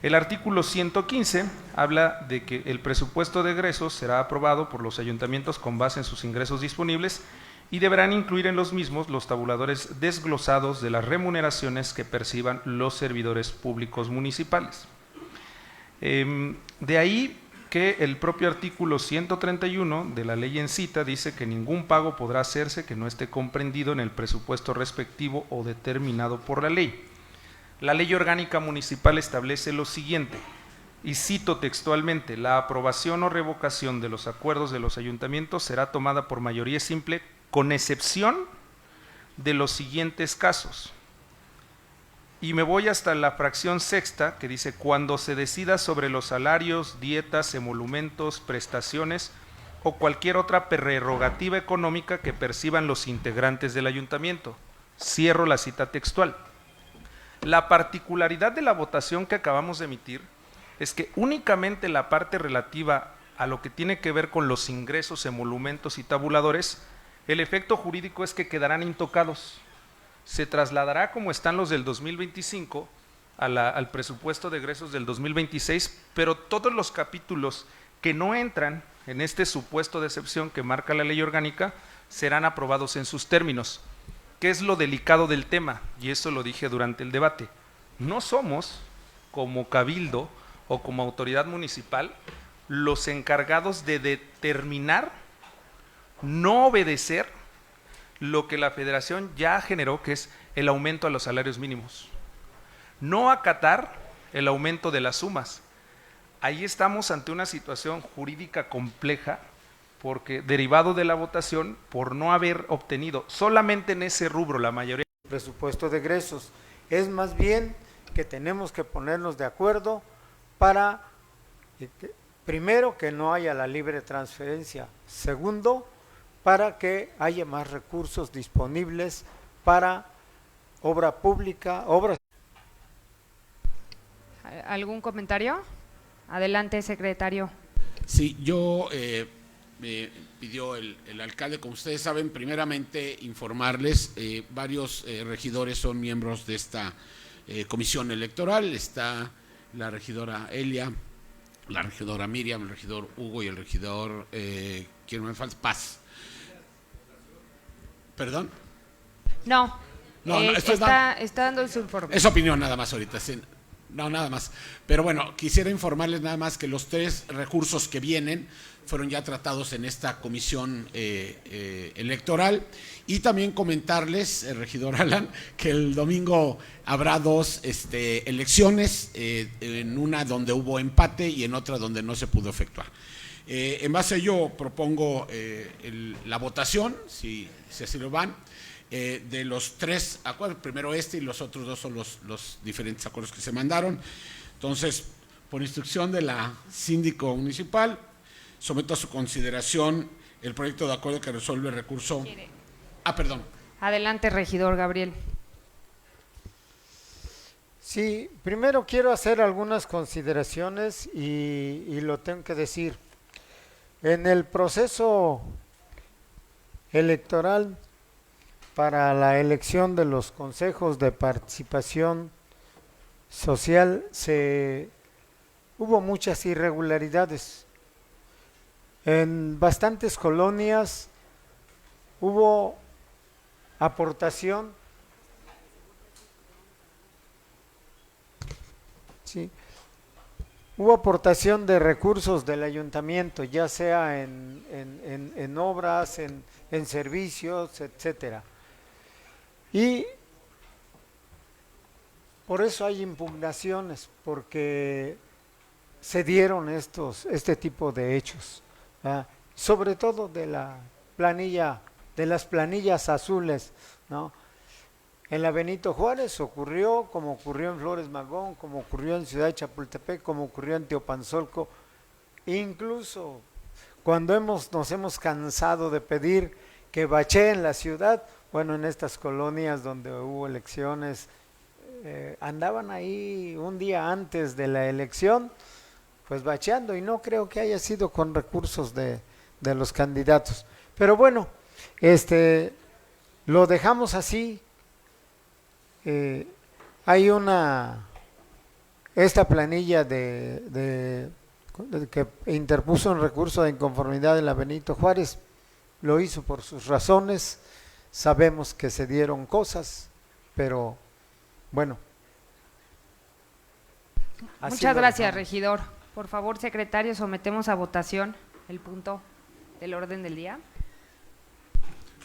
El artículo 115 habla de que el presupuesto de egresos será aprobado por los ayuntamientos con base en sus ingresos disponibles y deberán incluir en los mismos los tabuladores desglosados de las remuneraciones que perciban los servidores públicos municipales. De ahí que el propio artículo 131 de la ley en cita dice que ningún pago podrá hacerse que no esté comprendido en el presupuesto respectivo o determinado por la ley. La ley orgánica municipal establece lo siguiente, y cito textualmente: la aprobación o revocación de los acuerdos de los ayuntamientos será tomada por mayoría simple, con excepción de los siguientes casos. Y me voy hasta la fracción sexta, que dice: cuando se decida sobre los salarios, dietas, emolumentos, prestaciones o cualquier otra prerrogativa económica que perciban los integrantes del ayuntamiento. Cierro la cita textual. La particularidad de la votación que acabamos de emitir es que únicamente la parte relativa a lo que tiene que ver con los ingresos, emolumentos y tabuladores, el efecto jurídico es que quedarán intocados. Se trasladará, como están los del 2025, al presupuesto de egresos del 2026, pero todos los capítulos que no entran en este supuesto de excepción que marca la ley orgánica serán aprobados en sus términos. ¿Qué es lo delicado del tema? Y eso lo dije durante el debate. No somos, como cabildo o como autoridad municipal, los encargados de determinar, no obedecer lo que la federación ya generó, que es el aumento a los salarios mínimos. No acatar el aumento de las sumas. Ahí estamos ante una situación jurídica compleja, porque derivado de la votación, por no haber obtenido solamente en ese rubro la mayoría del presupuesto de egresos, es más bien que tenemos que ponernos de acuerdo para, primero, que no haya la libre transferencia, segundo, para que haya más recursos disponibles para obra pública, obras. ¿Algún comentario? Adelante, secretario. Sí, yo me pidió el alcalde, como ustedes saben, primeramente informarles, varios regidores son miembros de esta comisión electoral. Está la regidora Elia, la regidora Miriam, el regidor Hugo y el regidor, ¿quién me falta? Paz. ¿Perdón? No, está dando su informe. Es opinión nada más ahorita, sí. No, nada más. Pero bueno, quisiera informarles nada más que los 3 recursos que vienen fueron ya tratados en esta comisión electoral, y también comentarles, regidor Alan, que el domingo habrá 2 elecciones, en una donde hubo empate y en otra donde no se pudo efectuar. En base a ello propongo la votación, si así lo van, de los 3 acuerdos, primero y los otros 2 son los diferentes acuerdos que se mandaron. Entonces, por instrucción de la síndico municipal, someto a su consideración el proyecto de acuerdo que resuelve el recurso. Perdón. Adelante, regidor Gabriel. Sí, primero quiero hacer algunas consideraciones y lo tengo que decir. En el proceso electoral para la elección de los consejos de participación social hubo muchas irregularidades. En bastantes colonias hubo aportación, sí, hubo aportación de recursos del ayuntamiento, ya sea en obras, en servicios, etcétera. Y por eso hay impugnaciones, porque se dieron este tipo de hechos, sobre todo de la planilla, de las planillas azules, ¿no? En la Benito Juárez ocurrió, como ocurrió en Flores Magón, como ocurrió en Ciudad de Chapultepec, como ocurrió en Teopanzolco, incluso cuando nos hemos cansado de pedir que bacheen la ciudad, bueno, en estas colonias donde hubo elecciones, andaban ahí un día antes de la elección, pues bacheando, y no creo que haya sido con recursos de los candidatos. Pero bueno, lo dejamos así. Hay esta planilla que interpuso un recurso de inconformidad de la Benito Juárez, lo hizo por sus razones. Sabemos que se dieron cosas, pero bueno. Muchas gracias, regidor. Por favor, secretario, sometemos a votación el punto del orden del día.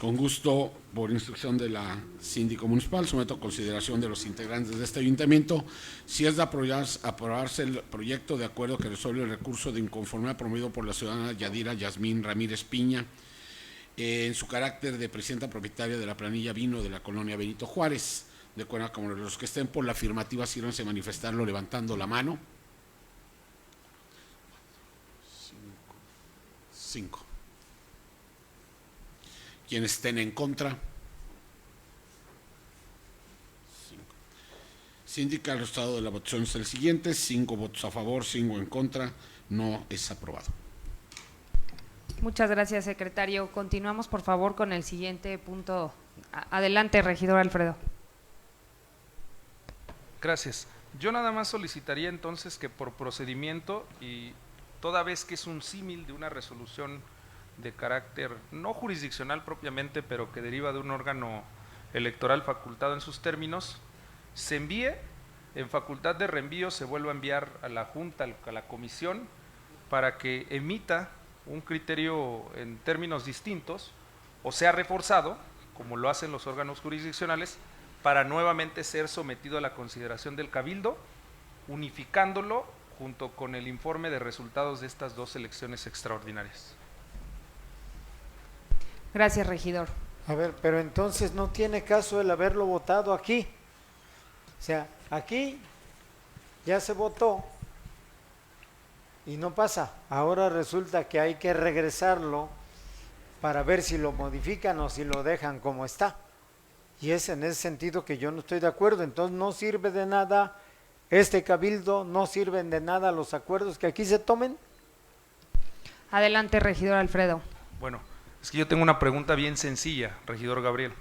Con gusto, por instrucción de la síndico municipal, someto a consideración de los integrantes de este ayuntamiento si es de aprobarse el proyecto de acuerdo que resuelve el recurso de inconformidad promovido por la ciudadana Yadira Yasmín Ramírez Piña en su carácter de presidenta propietaria de la planilla Vino de la colonia Benito Juárez de Cuernavaca, Morelos. Los que estén por la afirmativa, sírvanse a manifestarlo levantando la mano. 5. Quienes estén en contra. 5. Se indica el resultado de la votación es el siguiente: 5 votos a favor, 5 en contra. No es aprobado. Muchas gracias, secretario. Continuamos, por favor, con el siguiente punto. Adelante, regidor Alfredo. Gracias. Yo nada más solicitaría entonces que por procedimiento, y toda vez que es un símil de una resolución de carácter no jurisdiccional propiamente, pero que deriva de un órgano electoral facultado en sus términos, se envíe, en facultad de reenvío se vuelva a enviar a la Junta, a la Comisión, para que emita un criterio en términos distintos, o sea reforzado, como lo hacen los órganos jurisdiccionales, para nuevamente ser sometido a la consideración del Cabildo, unificándolo junto con el informe de resultados de estas 2 elecciones extraordinarias. Gracias, regidor. A ver, pero entonces no tiene caso el haberlo votado aquí. O sea, aquí ya se votó y no pasa. Ahora resulta que hay que regresarlo para ver si lo modifican o si lo dejan como está. Y es en ese sentido que yo no estoy de acuerdo. Entonces no sirve de nada este cabildo, no sirven de nada los acuerdos que aquí se tomen. Adelante, regidor Alfredo. Bueno, es que yo tengo una pregunta bien sencilla, regidor Gabriel.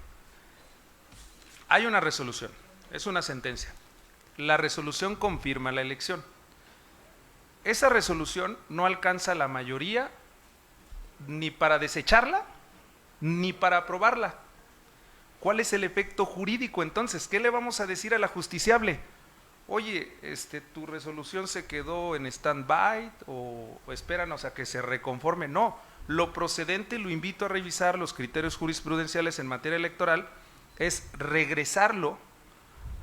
Hay una resolución, es una sentencia. La resolución confirma la elección. Esa resolución no alcanza la mayoría ni para desecharla, ni para aprobarla. ¿Cuál es el efecto jurídico entonces? ¿Qué le vamos a decir a la justiciable? Oye, tu resolución se quedó en stand-by o espéranos a que se reconforme. No, lo procedente, lo invito a revisar los criterios jurisprudenciales en materia electoral, es regresarlo,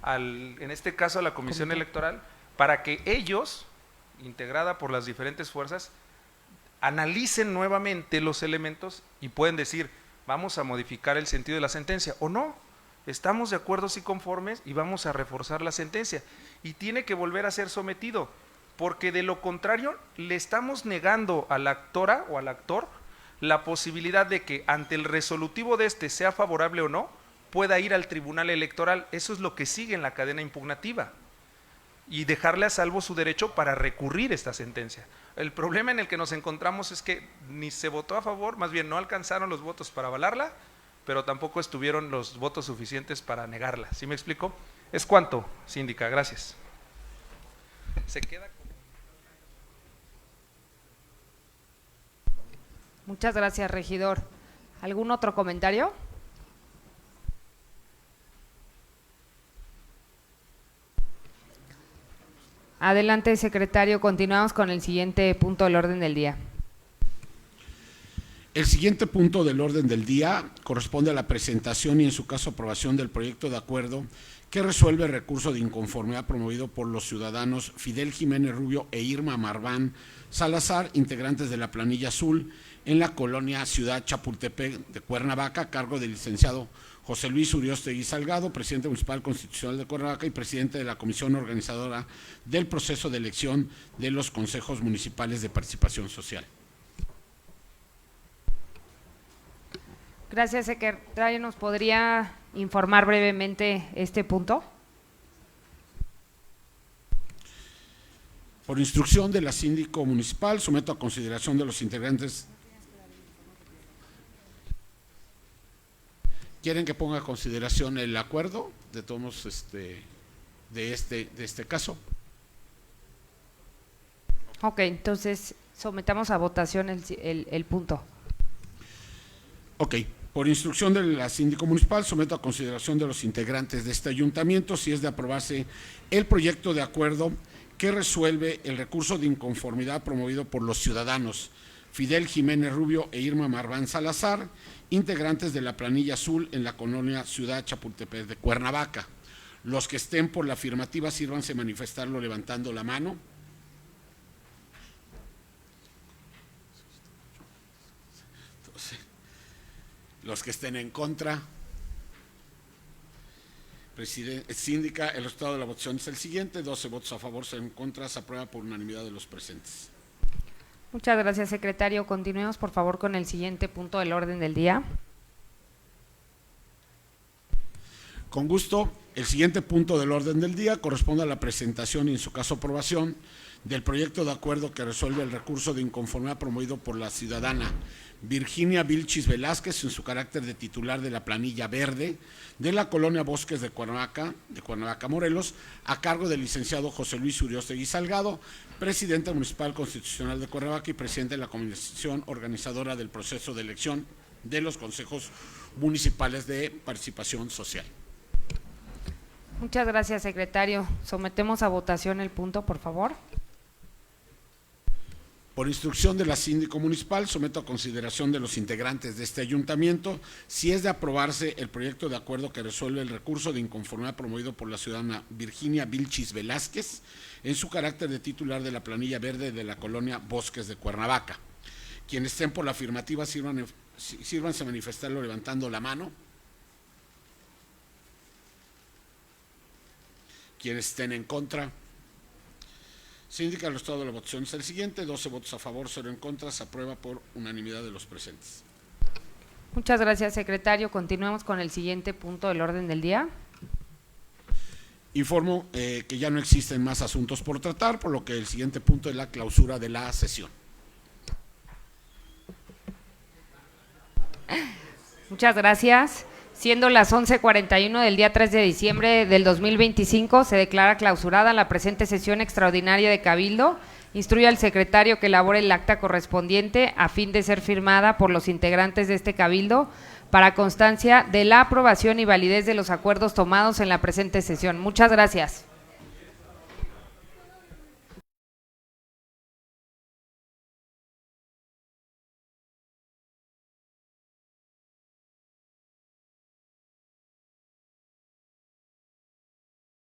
en este caso a la Comisión Electoral, para que ellos, integrada por las diferentes fuerzas, analicen nuevamente los elementos y pueden decir, vamos a modificar el sentido de la sentencia, o no, estamos de acuerdo y conformes y vamos a reforzar la sentencia. Y tiene que volver a ser sometido, porque de lo contrario le estamos negando a la actora o al actor la posibilidad de que ante el resolutivo de sea favorable o no, pueda ir al Tribunal Electoral. Eso es lo que sigue en la cadena impugnativa, y dejarle a salvo su derecho para recurrir esta sentencia. El problema en el que nos encontramos es que ni se votó a favor, más bien no alcanzaron los votos para avalarla, pero tampoco estuvieron los votos suficientes para negarla. ¿Sí me explico? ¿Es cuánto, síndica? Gracias. Se queda como... Muchas gracias, regidor. ¿Algún otro comentario? Adelante, secretario. Continuamos con el siguiente punto del orden del día. El siguiente punto del orden del día corresponde a la presentación y, en su caso, aprobación del proyecto de acuerdo que resuelve el recurso de inconformidad promovido por los ciudadanos Fidel Jiménez Rubio e Irma Marván Salazar, integrantes de la planilla azul, en la colonia Ciudad Chapultepec de Cuernavaca, a cargo del licenciado José Luis Uriostegui Salgado, presidente municipal constitucional de Cuernavaca y presidente de la comisión organizadora del proceso de elección de los consejos municipales de participación social. Gracias, secretario. ¿Nos podría informar brevemente este punto? Por instrucción de la síndico municipal, someto a consideración de los integrantes. ¿Quieren que ponga a consideración el acuerdo de todos de este caso? Ok, entonces sometamos a votación el punto. Ok, por instrucción de la síndico municipal, someto a consideración de los integrantes de este ayuntamiento si es de aprobarse el proyecto de acuerdo que resuelve el recurso de inconformidad promovido por los ciudadanos Fidel Jiménez Rubio e Irma Marván Salazar, integrantes de la planilla azul en la colonia Ciudad Chapultepec de Cuernavaca. Los que estén por la afirmativa, sírvanse manifestarlo levantando la mano. Los que estén en contra. Síndica, el resultado de la votación es el siguiente: 12 votos a favor, 0 en contra. Se aprueba por unanimidad de los presentes. Muchas gracias, secretario. Continuemos, por favor, con el siguiente punto del orden del día. Con gusto. El siguiente punto del orden del día corresponde a la presentación y, en su caso, aprobación del proyecto de acuerdo que resuelve el recurso de inconformidad promovido por la ciudadana Virginia Vilchis Velázquez en su carácter de titular de la planilla verde de la colonia Bosques de Cuernavaca, Morelos, a cargo del licenciado José Luis Uriostegui Salgado, presidente municipal constitucional de Cuernavaca y presidente de la comisión organizadora del proceso de elección de los consejos municipales de participación social. Muchas gracias, secretario. Sometemos a votación el punto, por favor. Por instrucción de la síndico municipal, someto a consideración de los integrantes de este ayuntamiento, si es de aprobarse el proyecto de acuerdo que resuelve el recurso de inconformidad promovido por la ciudadana Virginia Vilchis Velázquez en su carácter de titular de la planilla verde de la colonia Bosques de Cuernavaca. Quienes estén por la afirmativa, sírvanse a manifestarlo levantando la mano. Quienes estén en contra. Síndica, el resultado de la votación es el siguiente: 12 votos a favor, 0 en contra. Se aprueba por unanimidad de los presentes. Muchas gracias, secretario. Continuemos con el siguiente punto del orden del día. Informo que ya no existen más asuntos por tratar, por lo que el siguiente punto es la clausura de la sesión. Muchas gracias. Siendo las 11:41 del día 3 de diciembre del 2025, se declara clausurada la presente sesión extraordinaria de Cabildo. Instruye al secretario que elabore el acta correspondiente a fin de ser firmada por los integrantes de este Cabildo para constancia de la aprobación y validez de los acuerdos tomados en la presente sesión. Muchas gracias.